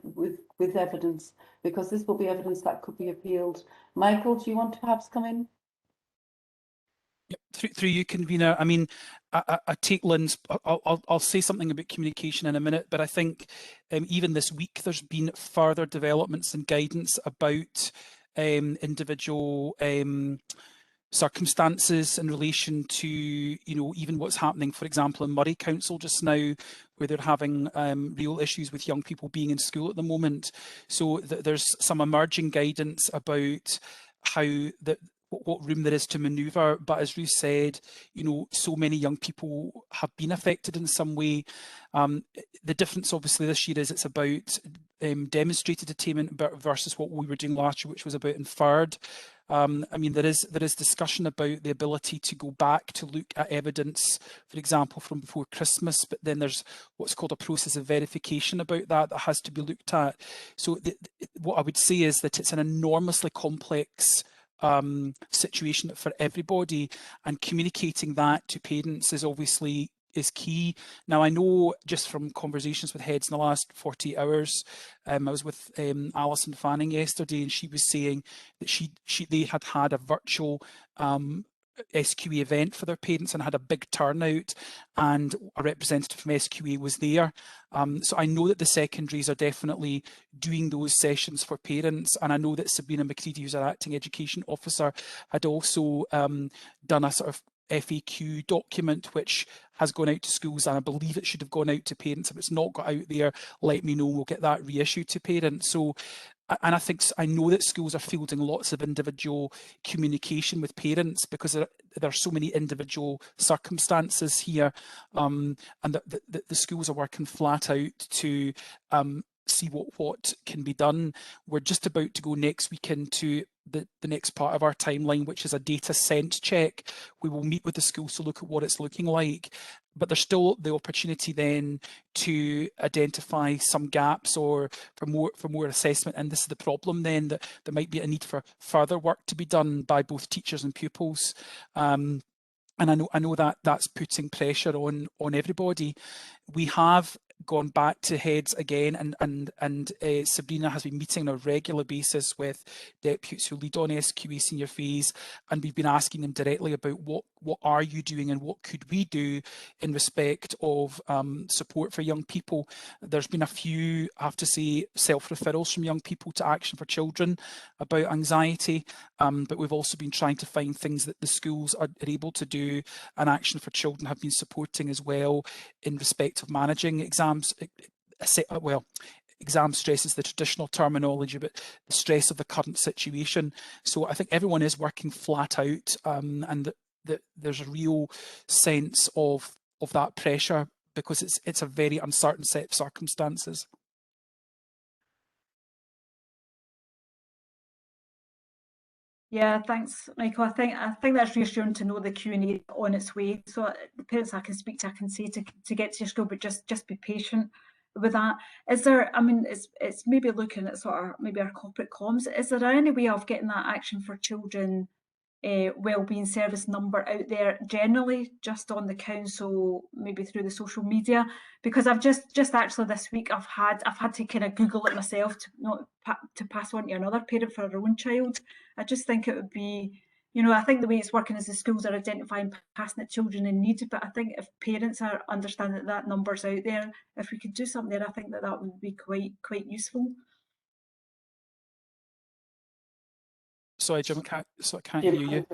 evidence, because this will be evidence that could be appealed. Michael, do you want to perhaps come in? Through you, convener. I mean, I take Lynn's. I'll say something about communication in a minute, but I think even this week there's been further developments and guidance about individual circumstances in relation to, you know, even what's happening, for example, in Moray Council just now, where they're having real issues with young people being in school at the moment. So there's some emerging guidance about how what room there is to manoeuvre. But as Ruth said, you know, so many young people have been affected in some way. The difference obviously this year is it's about demonstrated attainment versus what we were doing last year, which was about inferred. I mean, there is discussion about the ability to go back to look at evidence, for example, from before Christmas, but then there's what's called a process of verification about that has to be looked at. So what I would say is that it's an enormously complex situation for everybody, and communicating that to parents is obviously key. Now, I know just from conversations with heads in the last 48 hours, I was with Alison Fanning yesterday, and she was saying that they had a virtual SQA event for their parents and had a big turnout, and a representative from SQA was there. So I know that the secondaries are definitely doing those sessions for parents, and I know that Sabrina McCready, who's our acting education officer, had also done a sort of FAQ document which has gone out to schools, and I believe it should have gone out to parents. If it's not got out there, let me know, we'll get that reissued to parents. So, and I know that schools are fielding lots of individual communication with parents because there are so many individual circumstances here, and the schools are working flat out to see what can be done. We're just about to go next week into the next part of our timeline, which is a data sent check. We will meet with the schools to look at what it's looking like, but there's still the opportunity then to identify some gaps or for more assessment. And this is the problem then, that there might be a need for further work to be done by both teachers and pupils. And I know that that's putting pressure on everybody. We have gone back to heads again, and Sabrina has been meeting on a regular basis with deputies who lead on SQA senior phase, and we've been asking them directly about what are you doing and what could we do in respect of support for young people. There's been a few, I have to say, self-referrals from young people to Action for Children about anxiety, but we've also been trying to find things that the schools are able to do, and Action for Children have been supporting as well in respect of managing exams. Well, exam stress is the traditional terminology, but the stress of the current situation. So I think everyone is working flat out, and there's a real sense of that pressure because it's a very uncertain set of circumstances. Yeah, thanks, Michael. I think that's reassuring to know the Q&A on its way. So the parents I can speak to, I can say to get to your school, but just be patient with that. Is there? I mean, it's maybe looking at sort of maybe our corporate comms. Is there any way of getting that Action for Children wellbeing service number out there generally, just on the council, maybe through the social media? Because I've just actually this week I've had to kind of Google it myself to pass on to another parent for their own child. I just think it would be, you know, I think the way it's working is the schools are identifying passionate children in need, but I think if parents are understanding that number's out there, if we could do something there, I think that would be quite useful. Sorry, Jim, I can't hear you.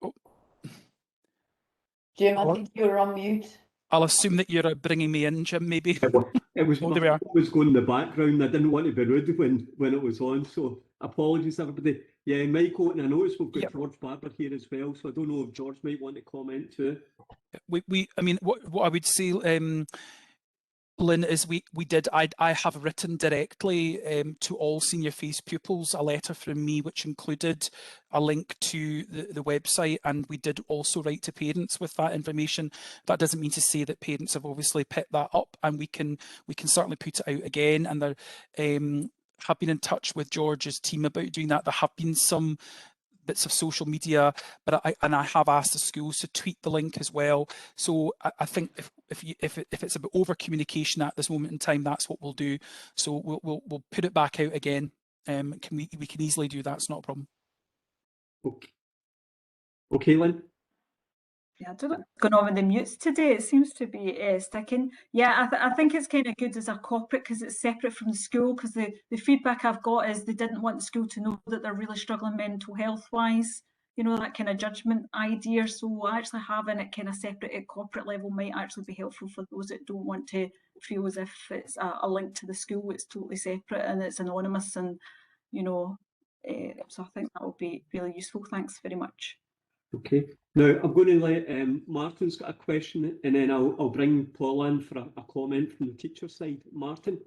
Oh. Jim, I think you're on mute. I'll assume that you're bringing me in, Jim, maybe. It was oh, there we are. was going in the background. I didn't want to be rude when it was on, so apologies, everybody. Yeah, Michael, and I noticed we've got George Barber here as well, so I don't know if George might want to comment too. I mean, what I would say, Lynn, is I have written directly to all senior phase pupils a letter from me which included a link to the website, and we did also write to parents with that information. That doesn't mean to say that parents have obviously picked that up, and we can certainly put it out again, and there have been in touch with George's team about doing that. There have been some bits of social media, but I have asked the schools to tweet the link as well. So I think if it's about over communication at this moment in time, that's what we'll do. So we'll put it back out again. We can easily do that. It's not a problem. Okay, Lynn. Yeah, I don't know what's going on with the mutes today. It seems to be sticking. Yeah, I think it's kind of good as a corporate because it's separate from the school, because the feedback I've got is they didn't want the school to know that they're really struggling mental health wise, you know, that kind of judgment idea. So actually having it kind of separate at corporate level might actually be helpful for those that don't want to feel as if it's a link to the school, it's totally separate and it's anonymous, and you know, so I think that will be really useful. Thanks very much. Okay. Now I'm going to let Martin's got a question, and then I'll bring Paul in for a comment from the teacher side. Martin.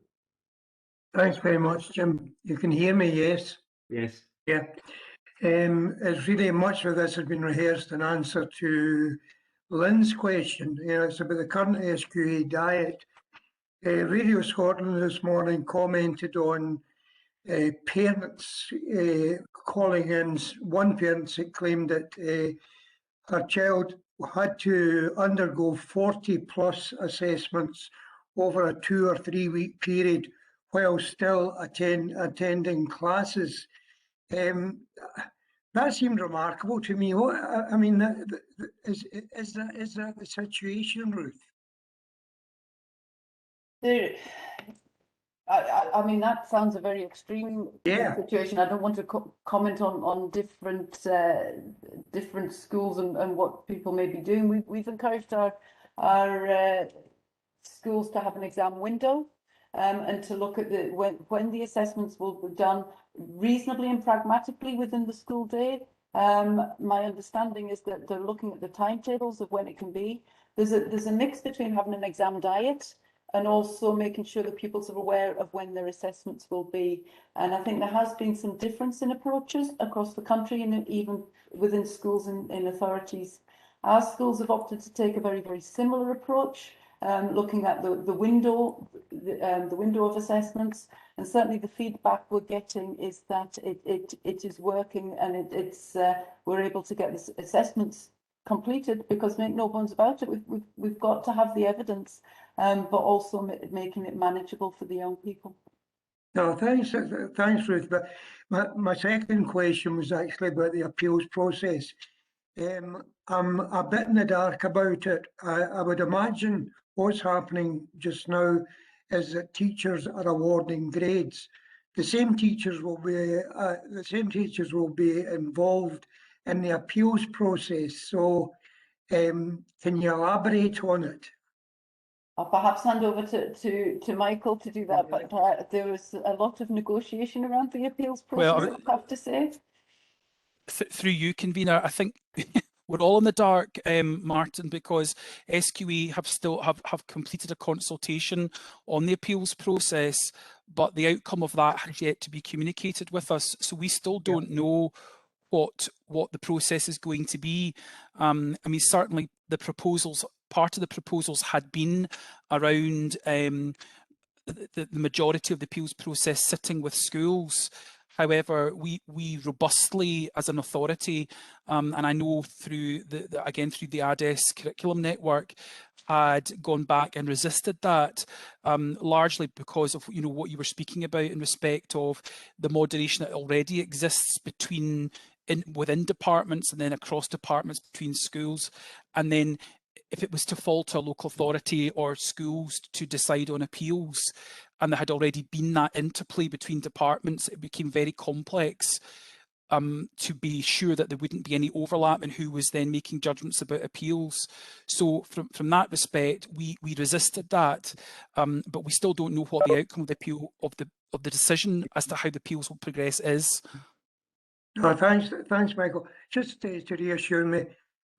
Thanks very much, Jim. You can hear me, yes? Yes. Yeah. It's really much of this has been rehearsed in answer to Lynn's question. It's about the current SQA diet. Radio Scotland this morning commented on parents calling in. One parent claimed that her child had to undergo 40 plus assessments over a 2 or 3 week period while still attending classes. That seemed remarkable to me. I mean, is that the situation, Ruth? I mean, that sounds a very extreme situation. I don't want to comment on different schools and what people may be doing. We've encouraged our schools to have an exam window and to look at when the assessments will be done reasonably and pragmatically within the school day. My understanding is that they're looking at the timetables of when it can be. There's a mix between having an exam diet and also making sure that pupils are aware of when their assessments will be. And I think there has been some difference in approaches across the country and even within schools and in authorities. Our schools have opted to take a very, very similar approach, looking at the window of assessments. And certainly the feedback we're getting is that it is working, and we're able to get the assessments completed, because make no bones about it, we've got to have the evidence, but also making it manageable for the young people. No, thanks, Ruth. But my second question was actually about the appeals process. I'm a bit in the dark about it. I would imagine what's happening just now is that teachers are awarding grades. The same teachers will be involved in the appeals process. So, can you elaborate on it? I'll perhaps hand over to Michael to do that, but there was a lot of negotiation around the appeals process, I have to say. Through you, convener, I think we're all in the dark, Martin, because SQA have completed a consultation on the appeals process, but the outcome of that has yet to be communicated with us. So we still don't know what the process is going to be. I mean, certainly part of the proposals had been around the majority of the appeals process sitting with schools. However, we robustly, as an authority, and I know through the ADES curriculum network, had gone back and resisted that, largely because of what you were speaking about in respect of the moderation that already exists within departments and then across departments between schools, and then if it was to fall to a local authority or schools to decide on appeals, and there had already been that interplay between departments, it became very complex to be sure that there wouldn't be any overlap in who was then making judgments about appeals. So from that respect, we resisted that, but we still don't know what the outcome of the appeal of the decision as to how the appeals will progress is. No, thanks, Michael. Just to reassure me,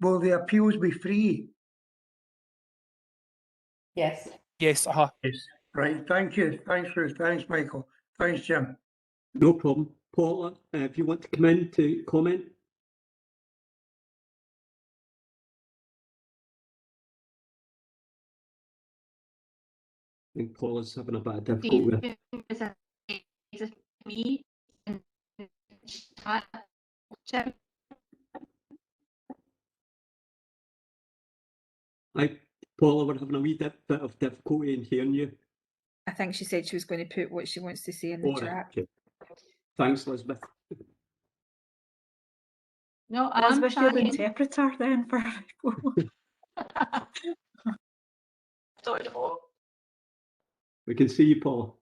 will the appeals be free? Yes. Yes. Yes. Right. Thank you. Thanks, Ruth. Thanks, Michael. Thanks, Jim. No problem. Paula, if you want to come in to comment. I think Paula's having a bad difficulty. Paula, we're having a wee bit of difficulty in hearing you. I think she said she was going to put what she wants to say in the chat. Okay. Thanks, Elizabeth. No, Elizabeth, you're the interpreter then for We can see you, Paula.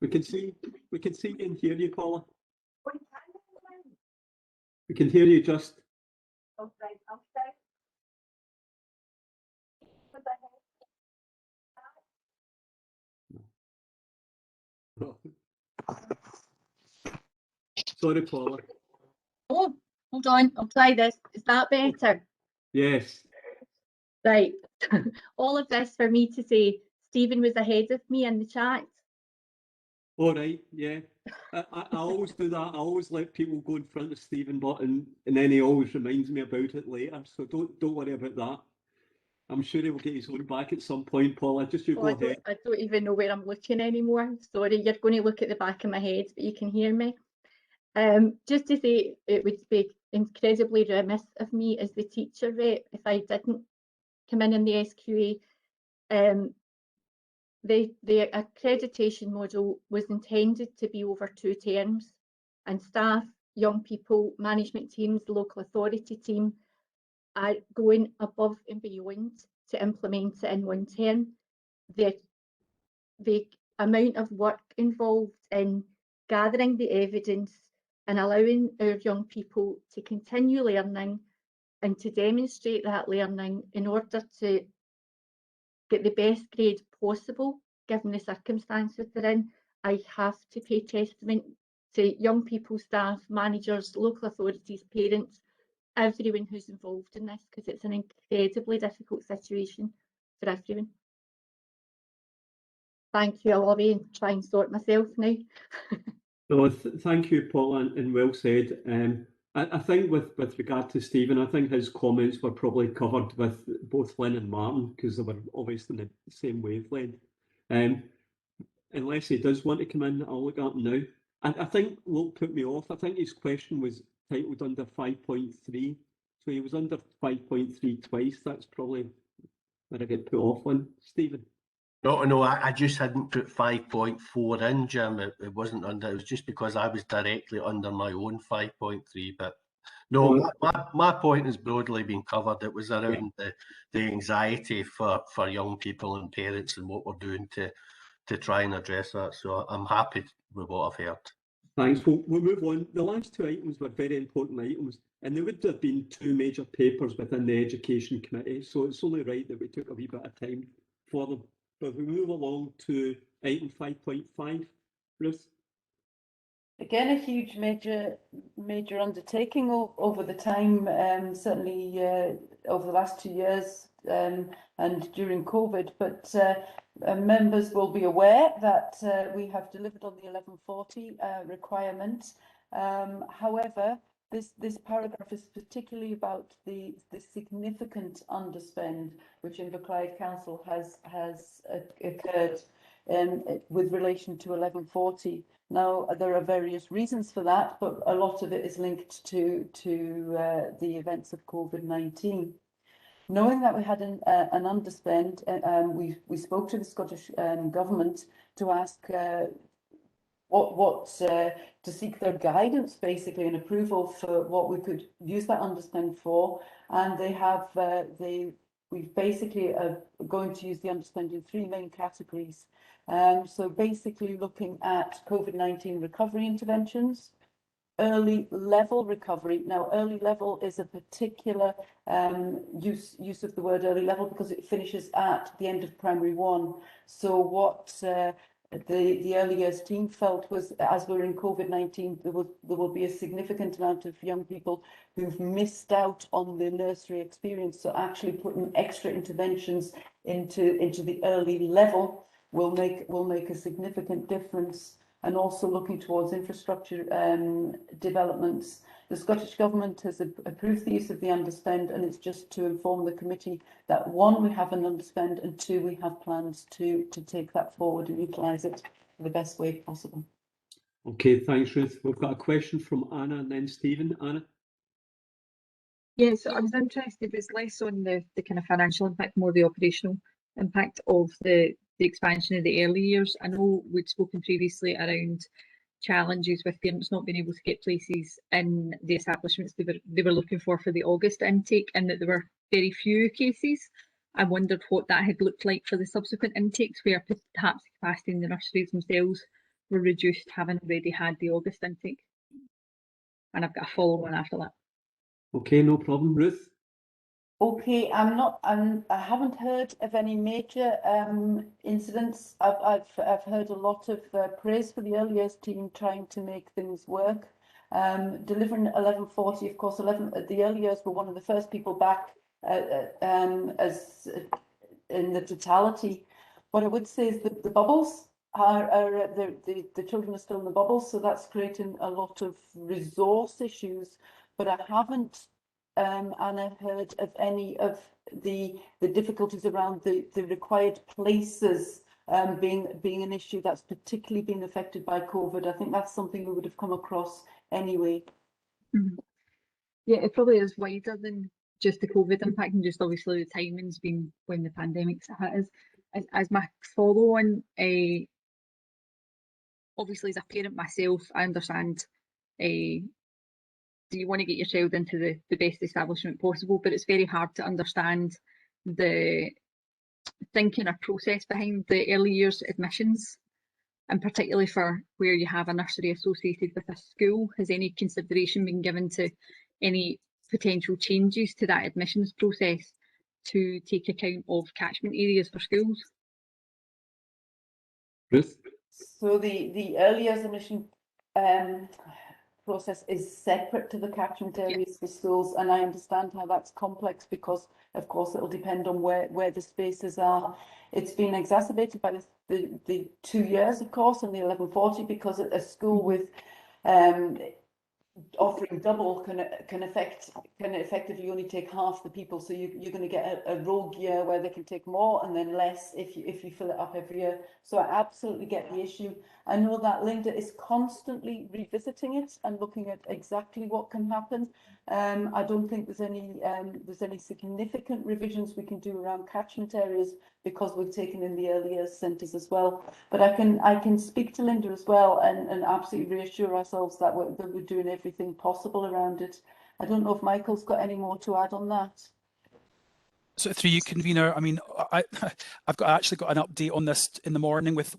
We can see and hear you, Paula. We can hear you just. Sorry, Paula. Oh, hold on, I'll try this. Is that better? Yes. Right. All of this for me to say Stephen was ahead of me in the chat. All right, yeah. I always do that. I always let people go in front of Stephen, and then he always reminds me about it later. So don't worry about that. I'm sure he will get his own back at some point, Paula. Just you go ahead. I don't even know where I'm looking anymore. Sorry, you're going to look at the back of my head, but you can hear me. Just to say, it would be incredibly remiss of me as the teacher rep if I didn't come in the SQA. The accreditation model was intended to be over 2 terms, and staff, young people, management teams, local authority team are going above and beyond to implement it in 1 term. The amount of work involved in gathering the evidence and allowing our young people to continue learning and to demonstrate that learning in order to get the best grade possible, given the circumstances they're in, I have to pay testament to young people, staff, managers, local authorities, parents, everyone who's involved in this, because it's an incredibly difficult situation for everyone. Thank you. I'll away and try and sort myself now. No, thank you, Paula, and well said. I think with regard to Stephen, I think his comments were probably covered with both Lynn and Martin, because they were obviously in the same wavelength. Unless he does want to come in, I'll look up now. And I think what put me off, I think his question was titled under 5.3. So he was under 5.3 twice. That's probably where I get put off on. Stephen. No, I just hadn't put 5.4 in, Jim. It wasn't under, it was just because I was directly under my own 5.3. But no, my point has broadly been covered. It was around the anxiety for young people and parents and what we're doing to try and address that. So I'm happy with what I've heard. Thanks. We'll move on. The last 2 items were very important items, and there would have been 2 major papers within the Education Committee, so it's only right that we took a wee bit of time for them. But we move along to item 5.5, Ruth. Again, a huge major undertaking over the time, certainly over the last 2 years and during COVID. But members will be aware that we have delivered on the 1140 requirement. However, this paragraph is particularly about the significant underspend which Inverclyde Council has occurred with relation to 1140. Now, there are various reasons for that, but a lot of it is linked to the events of COVID-19. Knowing that we had an underspend, we spoke to the Scottish Government to ask to seek their guidance, basically, and approval for what we could use that underspend for, and we basically are going to use the underspend in 3 main categories. So basically looking at COVID-19 recovery interventions, early level recovery. Now, early level is a particular use of the word early level because it finishes at the end of primary 1. So what the early years team felt was, as we're in COVID-19, there will be a significant amount of young people who've missed out on the nursery experience. So actually putting extra interventions into the early level will make a significant difference. And also looking towards infrastructure developments. The Scottish Government has approved the use of the underspend, and it's just to inform the committee that 1, we have an underspend, and 2, we have plans to take that forward and utilise it the best way possible. Okay, thanks, Ruth. We've got a question from Anna and then Stephen. Anna? Yeah, so I was interested, it's less on the kind of financial impact, more the operational impact of the expansion of the early years. I know we'd spoken previously around challenges with parents not being able to get places in the establishments they were looking for the August intake, and that there were very few cases. I wondered what that had looked like for the subsequent intakes, where perhaps capacity in the nurseries themselves were reduced, having already had the August intake. And I've got a follow-on after that. Okay, no problem. Ruth? Okay, I haven't heard of any major incidents. I've heard a lot of praise for the early years team trying to make things work. Delivering 1140, of course, the early years were one of the first people back as in the totality. What I would say is that the bubbles the children are still in the bubbles, so that's creating a lot of resource issues. But I haven't Anna, heard of any of the difficulties around the required places being an issue that's particularly been affected by COVID. I think that's something we would have come across anyway. Mm-hmm. Yeah, it probably is wider than just the COVID impact, and just obviously the timing's been when the pandemic's hit us. As my follow on, obviously as a parent myself, I understand do you want to get your child into the best establishment possible, but it's very hard to understand the thinking or process behind the early years admissions, and particularly for where you have a nursery associated with a school. Has any consideration been given to any potential changes to that admissions process to take account of catchment areas for schools? Ruth? So the early years admission process is separate to the catchment areas for schools, and I understand how that's complex because, of course, it'll depend on where the spaces are. It's been exacerbated by the 2 years, of course, and the 1140, because a school with offering double can effectively only take half the people, so you're going to get a rogue year where they can take more and then less if you fill it up every year. So I absolutely get the issue. I know that Linda is constantly revisiting it and looking at exactly what can happen. I don't think there's any significant revisions we can do around catchment areas because we've taken in the early years centres as well. But I can speak to Linda as well and absolutely reassure ourselves that we're doing everything possible around it. I don't know if Michael's got any more to add on that. So through you, convener, I mean, I've actually got an update on this in the morning with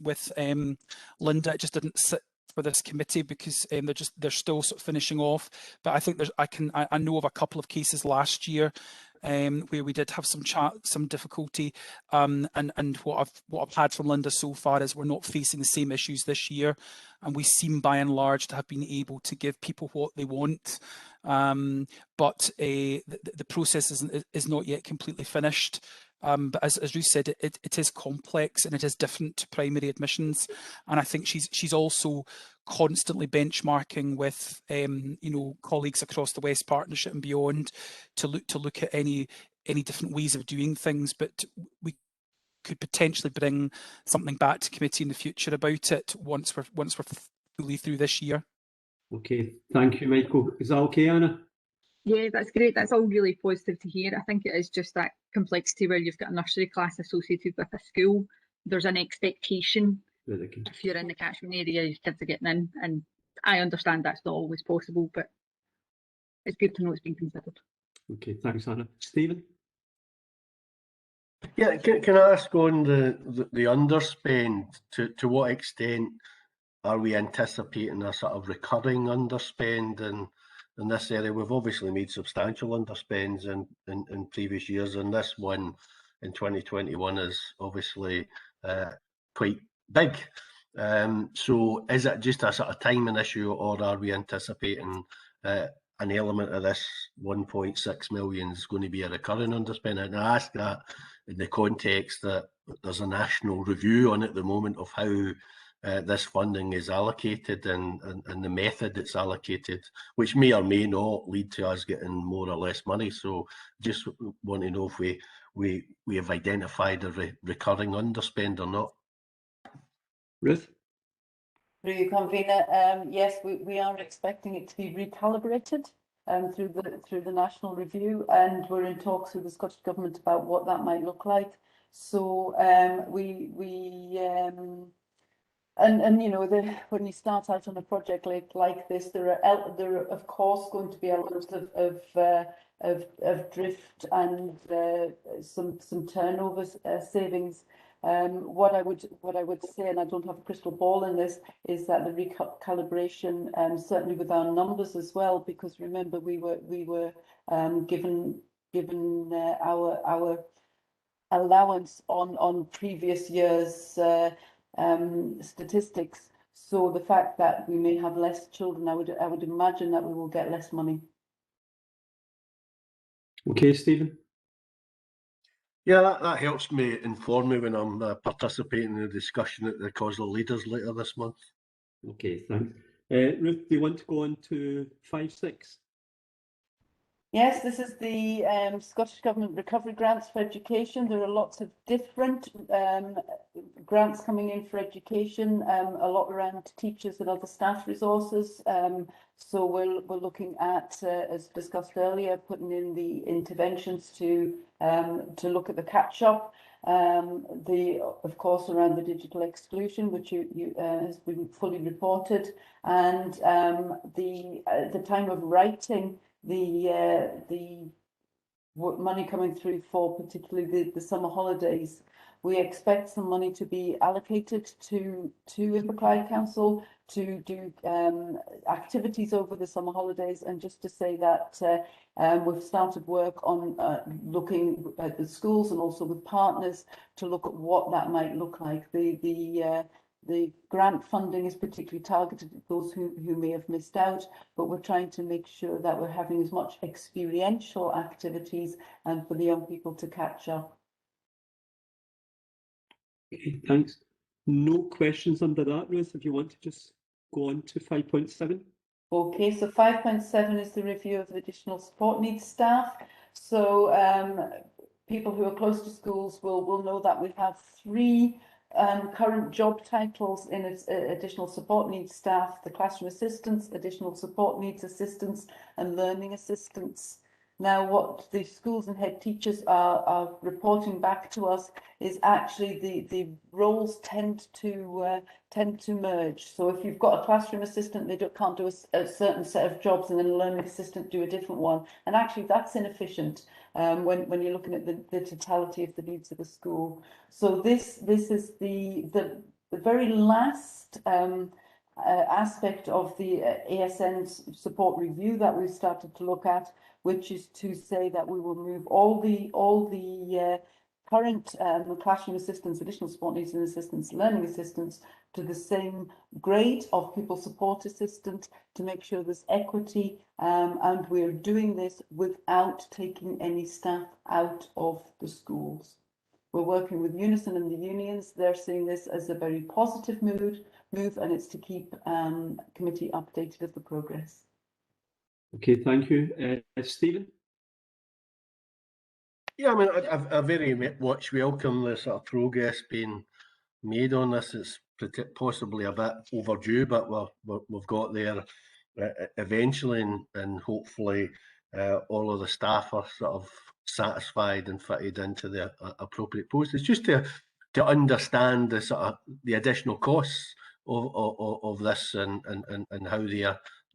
Linda. It just didn't sit for this committee because they're still sort of finishing off. But I think I know of a couple of cases last year where we did have some difficulty, and what I've had from Linda so far is we're not facing the same issues this year, and we seem by and large to have been able to give people what they want. But the process is not yet completely finished. But as Ruth said, it is complex and it is different to primary admissions, and I think she's also constantly benchmarking with colleagues across the West Partnership and beyond to look at any different ways of doing things. But we could potentially bring something back to committee in the future about it once we're fully through this year. Okay, thank you, Michael. Is that okay, Anna? Yeah, that's great. That's all really positive to hear. I think it is just that complexity where you've got a nursery class associated with a school. There's an expectation if you're in the catchment area, your kids are getting in, and I understand that's not always possible, but it's good to know it's being considered. Okay, thanks, Anna. Stephen? Yeah, can I ask on the underspend, to what extent are we anticipating a sort of recurring underspend in this area? We've obviously made substantial underspends in previous years, and this one in 2021 is obviously quite big. So is it just a sort of timing issue, or are we anticipating an element of this 1.6 million is going to be a recurring underspend? And I ask that in the context that there's a national review on at the moment of how this funding is allocated and the method it's allocated, which may or may not lead to us getting more or less money. So just want to know if we have identified a recurring underspend or not. Ruth? Through you, convener, yes, we are expecting it to be recalibrated through the national review, and we're in talks with the Scottish Government about what that might look like. So and you know, when you start out on a project like this, there are of course going to be elements of drift and some turnover savings. What I would say, and I don't have a crystal ball in this, is that the recalibration, certainly with our numbers as well, because remember we were given our allowance on previous years' statistics. So the fact that we may have less children, I would imagine that we will get less money. Okay, Stephen. Yeah, that helps me inform me when I'm participating in the discussion at the COSLA leaders later this month. Okay, thanks. Ruth, do you want to go on to 5.6? Yes, this is the Scottish Government Recovery Grants for Education. There are lots of different grants coming in for education, a lot around teachers and other staff resources. So we're looking at, as discussed earlier, putting in the interventions to look at the catch-up. Of course, around the digital exclusion, which has been fully reported, and the time of writing. The money coming through for particularly the summer holidays. We expect some money to be allocated to Inverclyde Council to do activities over the summer holidays, and just to say that we've started work on looking at the schools and also with partners to look at what that might look like. The grant funding is particularly targeted at those who may have missed out, but we're trying to make sure that we're having as much experiential activities and for the young people to catch up. Okay, thanks. No questions under that, Ruth, if you want to just go on to 5.7. Okay, so 5.7 is the review of additional support needs staff. So people who are close to schools will know that we have 3 current job titles in additional support needs staff: the classroom assistants, additional support needs assistants, and learning assistants. Now, what the schools and head teachers are reporting back to us is actually the roles tend to merge. So if you've got a classroom assistant, they can't do a certain set of jobs, and then a learning assistant do a different one. And actually, that's inefficient when you're looking at the totality of the needs of the school. So this is the very last aspect of the ASN's support review that we've started to look at, which is to say that we will move all the current classroom assistants, additional support needs and assistants, learning assistants to the same grade of pupil support assistant to make sure there's equity, and we're doing this without taking any staff out of the schools. We're working with Unison and the unions. They're seeing this as a very positive move, and it's to keep committee updated of the progress. Okay, thank you. Stephen? Yeah, I mean, I very much welcome the sort of progress being made on this. It's possibly a bit overdue, but we've got there eventually, and hopefully all of the staff are sort of satisfied and fitted into the appropriate posts. It's just to understand the sort of the additional costs of this and how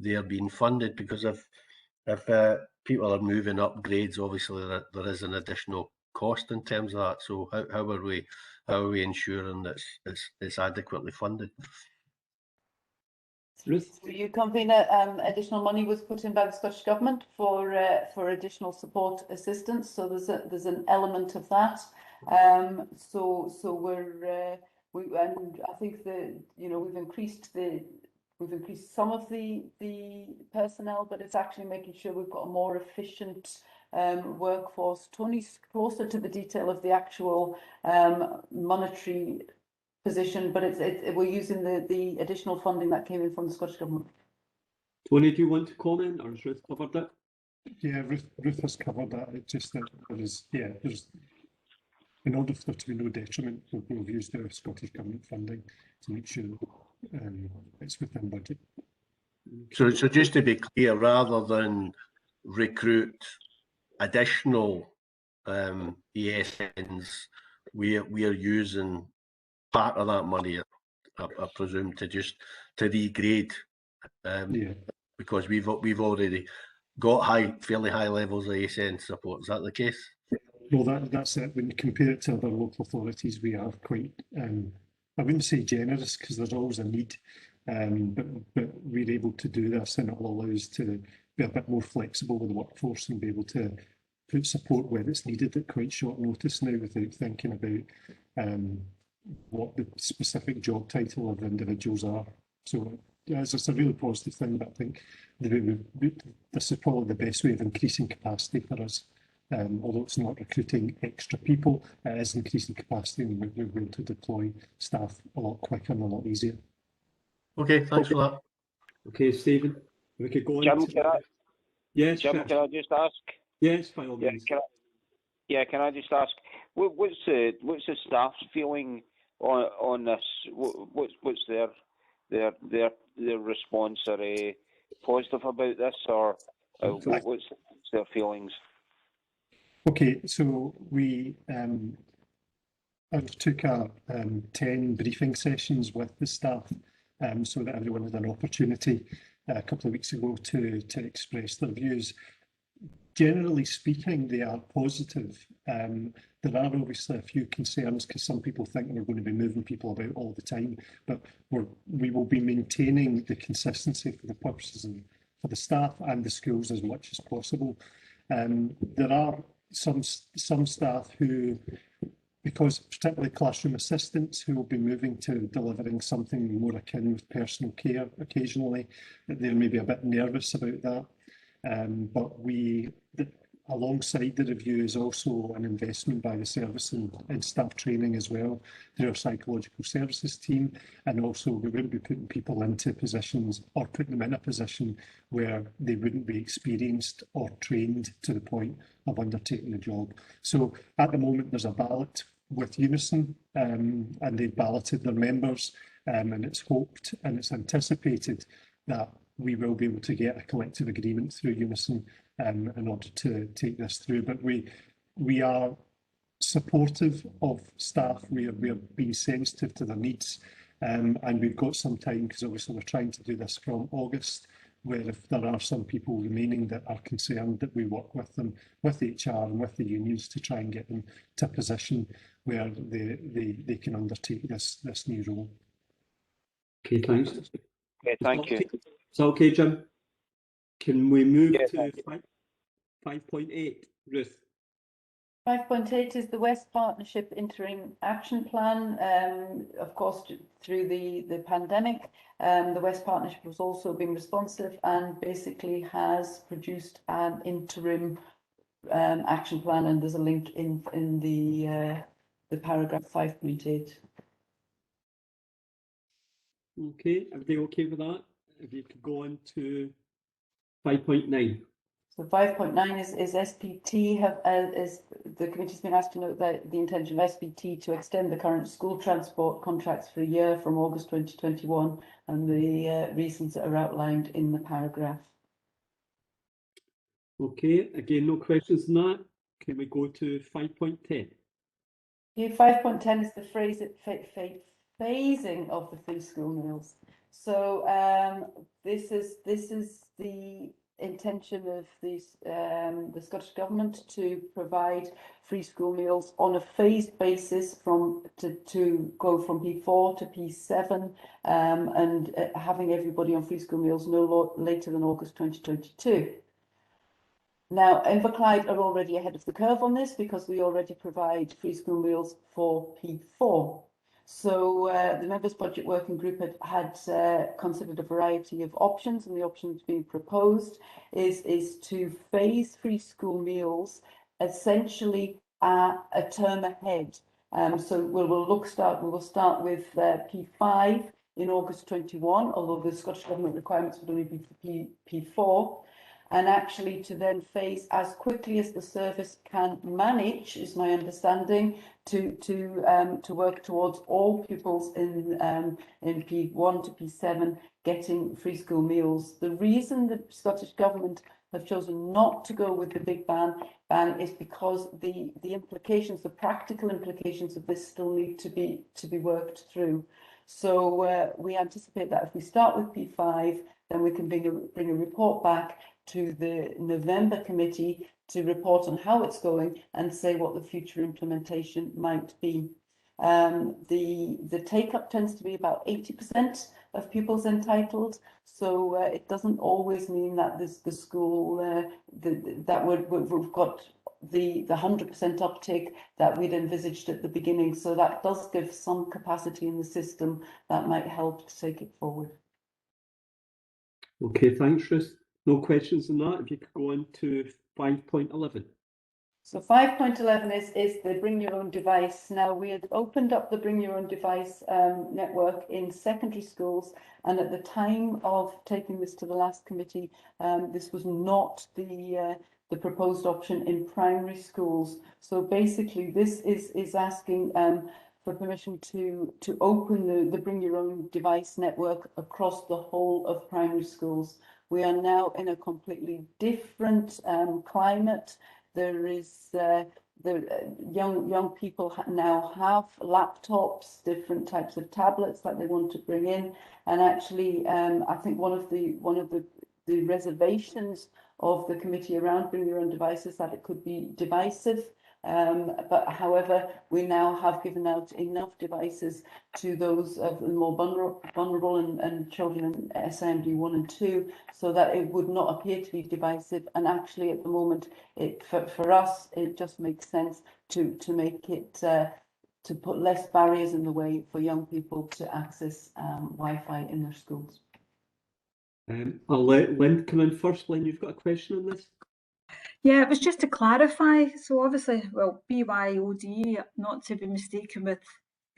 they are being funded, because if people are moving up grades, obviously there is an additional cost in terms of that. So how are we ensuring that it's adequately funded? Ruth? You convener, additional money was put in by the Scottish Government for additional support assistance. So there's an element of that. So and I think we've increased some of the personnel, but it's actually making sure we've got a more efficient workforce. Tony's closer to the detail of the actual monetary position, but we're using the additional funding that came in from the Scottish Government. Tony, do you want to comment, or has Ruth covered that? Yeah, Ruth has covered that. It's just that there's in order for there to be no detriment, we've used the Scottish Government funding to make sure it's within budget. So just to be clear, rather than recruit additional ESNs, we are using part of that money, I presume, to regrade, because we've already got fairly high levels of ASN support. Is that the case? Well, that's it. When you compare it to other local authorities, we are quite, I wouldn't say generous, because there's always a need, but we're able to do this, and it will allow us to be a bit more flexible with the workforce and be able to put support where it's needed at quite short notice now, without thinking about what the specific job title of the individuals are. So it's a really positive thing, but I think this is probably the best way of increasing capacity for us. Although it's not recruiting extra people, it is increasing capacity, and we're able to deploy staff a lot quicker and a lot easier. Okay, thanks for that. Okay, Stephen, we could go Jim, on. Yes, Jim, can I just ask? Yes, by all means. Can I just ask, what's the staff's feeling on this? What's their response? Are they positive about this, or what's their feelings? Okay, so we undertook 10 briefing sessions with the staff, so that everyone had an opportunity a couple of weeks ago to express their views. Generally speaking, they are positive. There are obviously a few concerns, because some people think we're going to be moving people about all the time, but we will be maintaining the consistency for the purposes of for the staff and the schools as much as possible. There are some staff who, because particularly classroom assistants, who will be moving to delivering something more akin with personal care occasionally, they're maybe a bit nervous about that. But alongside the review is also an investment by the service in staff training as well, through our psychological services team, and also we wouldn't be putting people into positions or putting them in a position where they wouldn't be experienced or trained to the point of undertaking the job. So at the moment there's a ballot with Unison, and they've balloted their members, and it's hoped and it's anticipated that we will be able to get a collective agreement through Unison in order to take this through. But we are supportive of staff. We are being sensitive to their needs, and we've got some time, because obviously we're trying to do this from August, where if there are some people remaining that are concerned, that we work with them, with HR and with the unions, to try and get them to a position where they can undertake this new role. Okay, thanks. Okay, thank you. Is that okay, Jim? Can we move to 5.8, Ruth? 5.8 is the West Partnership Interim Action Plan. Of course, through the pandemic, the West Partnership has also been responsive and basically has produced an interim action plan, and there's a link in the paragraph 5.8. Okay, are they okay with that? If you could go on to 5.9. So 5.9 is SPT. Is the committee's been asked to note that the intention of SPT to extend the current school transport contracts for a year from August 2021, and the reasons that are outlined in the paragraph. Okay, again, no questions on that. Can we go to 5.10? Yeah, 5.10 is the phasing of the free school meals. So this is the intention of the Scottish Government to provide free school meals on a phased basis to go from P4 to P7, and having everybody on free school meals no later than August 2022. Now, Inverclyde are already ahead of the curve on this, because we already provide free school meals for P4. So the Members' Budget Working Group had considered a variety of options, and the options being proposed is to phase free school meals essentially a term ahead. So we will start with P5 in August 21, although the Scottish Government requirements would only be for P4. And actually to then phase as quickly as the service can manage, is my understanding, to work towards all pupils in P1 to P7 getting free school meals. The reason the Scottish Government have chosen not to go with the big ban is because the implications, the practical implications of this still need to be worked through. So we anticipate that if we start with P5, then we can bring a report back to the November committee report on how it's going and say what the future implementation might be. The take-up tends to be about 80% of pupils entitled, so it doesn't always mean that the school that we've got the 100% uptake that we'd envisaged at the beginning. So that does give some capacity in the system that might help to take it forward. Okay, thanks, Ruth. No questions on that. If you could go on to 5.11. So 5.11 is the bring your own device. Now, we had opened up the bring your own device network in secondary schools, and at the time of taking this to the last committee, this was not the proposed option in primary schools. So basically, this is asking for permission to open the bring your own device network across the whole of primary schools. We are now in a completely different climate. There is the young people now have laptops, different types of tablets that they want to bring in, and actually, I think one of the reservations of the committee around bring your own devices that it could be divisive. But however, we now have given out enough devices to those of the more vulnerable and children in SIMD 1 and 2, so that it would not appear to be divisive. And actually, at the moment, for us, it just makes sense to make it to put less barriers in the way for young people to access Wi-Fi in their schools. I'll let Lynn come in first. Lynn, you've got a question on this? Yeah, it was just to clarify. So obviously, well, BYOD, not to be mistaken with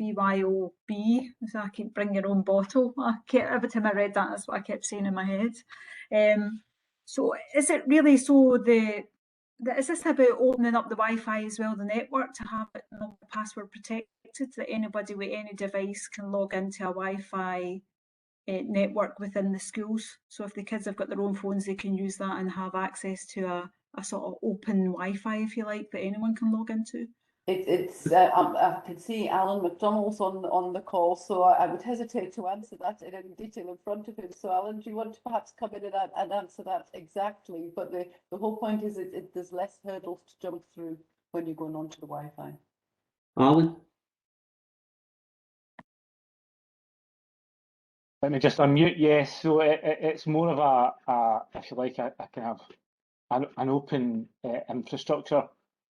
BYOB, so I keep bring your own bottle. Every time I read that, that's what I kept saying in my head. So is it really so is this about opening up the Wi-Fi as well, the network, to have it not password protected, that anybody with any device can log into a Wi-Fi network within the schools? So if the kids have got their own phones, they can use that and have access to a sort of open Wi-Fi, if you like, that anyone can log into. I can see Alan McDonald's on the call, so I would hesitate to answer that in any detail in front of him. So Alan, do you want to perhaps come in and answer that exactly? But the whole point is there's less hurdles to jump through when you're going onto the Wi-Fi. Alan? Let me just unmute. Yes, so it's more of a if you like, a kind of an open infrastructure.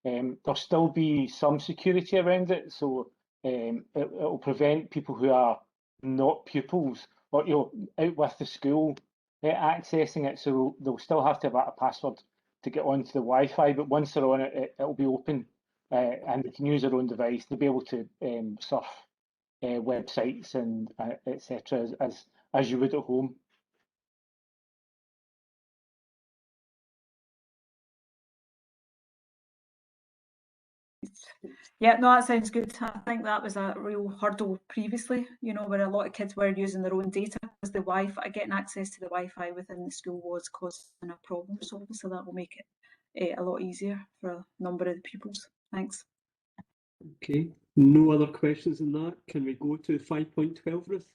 There'll still be some security around it, so it'll prevent people who are not pupils or out with the school accessing it. So they'll still have to have a password to get onto the Wi-Fi. But once they're on it, it'll be open, and they can use their own device. They'll be able to surf websites and etc. as you would at home. Yeah, no, that sounds good. I think that was a real hurdle previously, where a lot of kids were using their own data because the Wi-Fi, getting access to the Wi-Fi within the school was causing a problem. So obviously that will make it a lot easier for a number of the pupils. Thanks. Okay, no other questions on that. Can we go to 5.12, Ruth?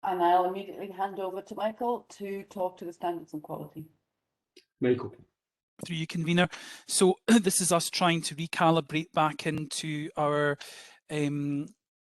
And I'll immediately hand over to Michael to talk to the standards and quality. Michael. Through you, convener. So this is us trying to recalibrate back into our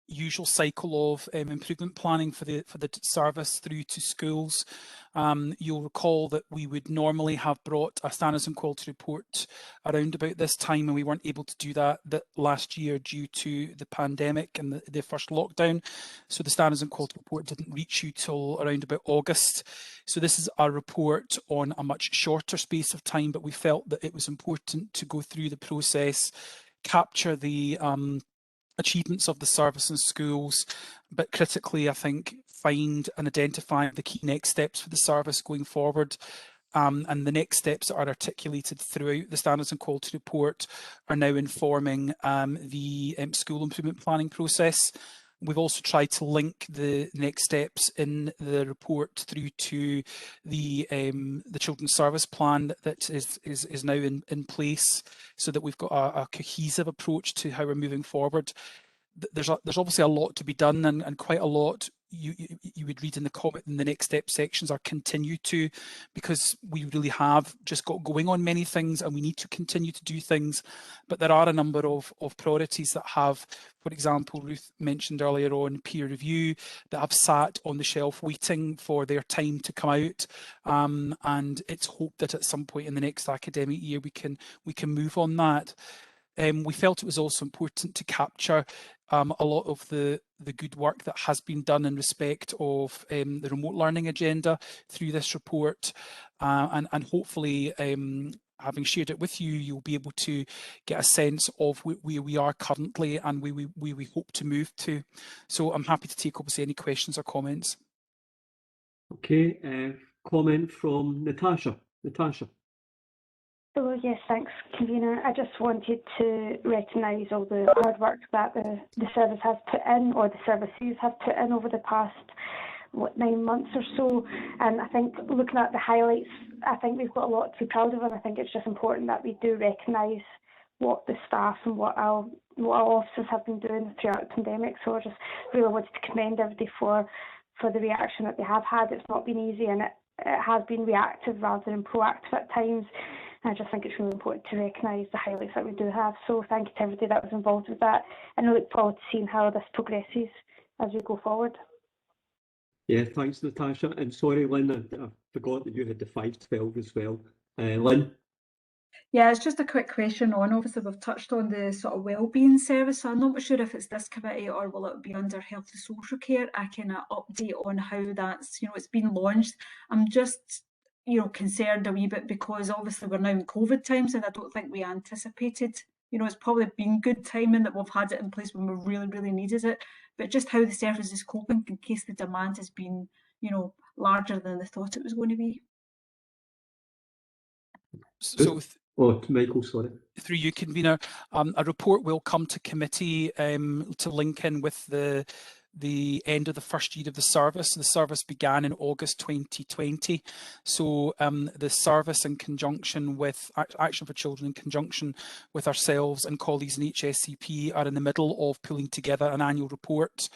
usual cycle of improvement planning for the service through to schools. You'll recall that we would normally have brought a standards and quality report around about this time, and we weren't able to do that last year due to the pandemic and the first lockdown. So the standards and quality report didn't reach you till around about August. So this is a report on a much shorter space of time, but we felt that it was important to go through the process, capture the achievements of the service in schools, but critically, I think, find and identify the key next steps for the service going forward. And the next steps that are articulated throughout the standards and quality report are now informing the school improvement planning process. We've also tried to link the next steps in the report through to the children's service plan that is now in place, so that we've got a cohesive approach to how we're moving forward. There's obviously a lot to be done, and quite a lot you would read in the comment in the next step sections are continue to, because we really have just got going on many things and we need to continue to do things. But there are a number of priorities that have, for example, Ruth mentioned earlier on peer review, that have sat on the shelf waiting for their time to come out. And it's hoped that at some point in the next academic year we can move on that. We felt it was also important to capture a lot of the good work that has been done in respect of the remote learning agenda through this report, and hopefully having shared it with you, you'll be able to get a sense of where we are currently and where we hope to move to. So I'm happy to take obviously any questions or comments. Okay, comment from Natasha. Natasha. So yes, thanks, convener. I just wanted to recognise all the hard work that the service has put in, or the services have put in over the past 9 months or so. And I think looking at the highlights, I think we've got a lot to be proud of, and I think it's just important that we do recognise what the staff and what our officers have been doing throughout the pandemic. So I just really wanted to commend everybody for the reaction that they have had. It's not been easy, and it has been reactive rather than proactive at times. I just think it's really important to recognise the highlights that we do have. So thank you to everybody that was involved with that, and I look forward to seeing how this progresses as we go forward. Yeah, thanks, Natasha. And sorry, Lynn, I forgot that you had the 512 as well. Lynn? Yeah, it's just a quick question on, obviously we've touched on the sort of wellbeing service, so I'm not sure if it's this committee or will it be under health and social care, a kind of update on how that's, it's been launched. I'm just, concerned a wee bit because obviously we're now in COVID times and I don't think we anticipated, it's probably been good timing that we've had it in place when we really, really needed it, but just how the service is coping in case the demand has been, larger than they thought it was going to be. So Michael, sorry. Through you, convener, a report will come to committee to link in with the end of the first year of the service. The service began in August 2020. So the service, in conjunction with Action for Children, in conjunction with ourselves and colleagues in HSCP, are in the middle of pulling together an annual report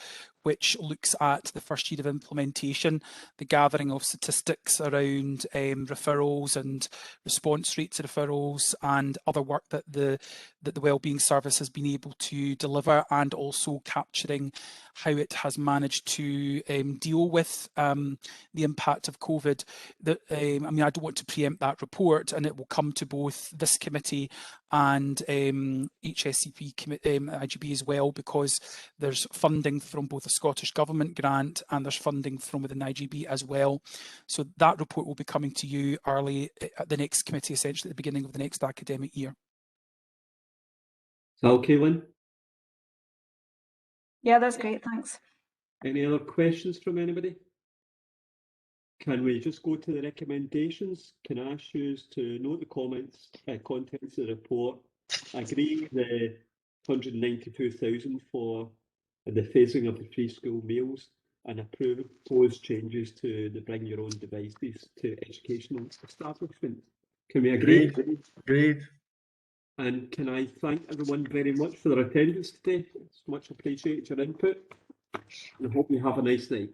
which looks at the first year of implementation, the gathering of statistics around referrals and response rates to referrals and other work that the Wellbeing Service has been able to deliver, and also capturing how it has managed to deal with the impact of COVID. I don't want to preempt that report, and it will come to both this committee and HSCP IGB as well, because there's funding from both the Scottish Government grant and there's funding from within IGB as well. So that report will be coming to you early at the next committee, essentially at the beginning of the next academic year. Is that okay, Lynn? Yeah, that's great, thanks. Any other questions from anybody? Can we just go to the recommendations? Can I ask you to note the contents of the report, agree the 192,000 for the phasing of the free school meals, and approve proposed changes to the bring your own devices to educational establishments? Can we agree? Agreed. And can I thank everyone very much for their attendance today? It's much appreciated your input, and I hope you have a nice night.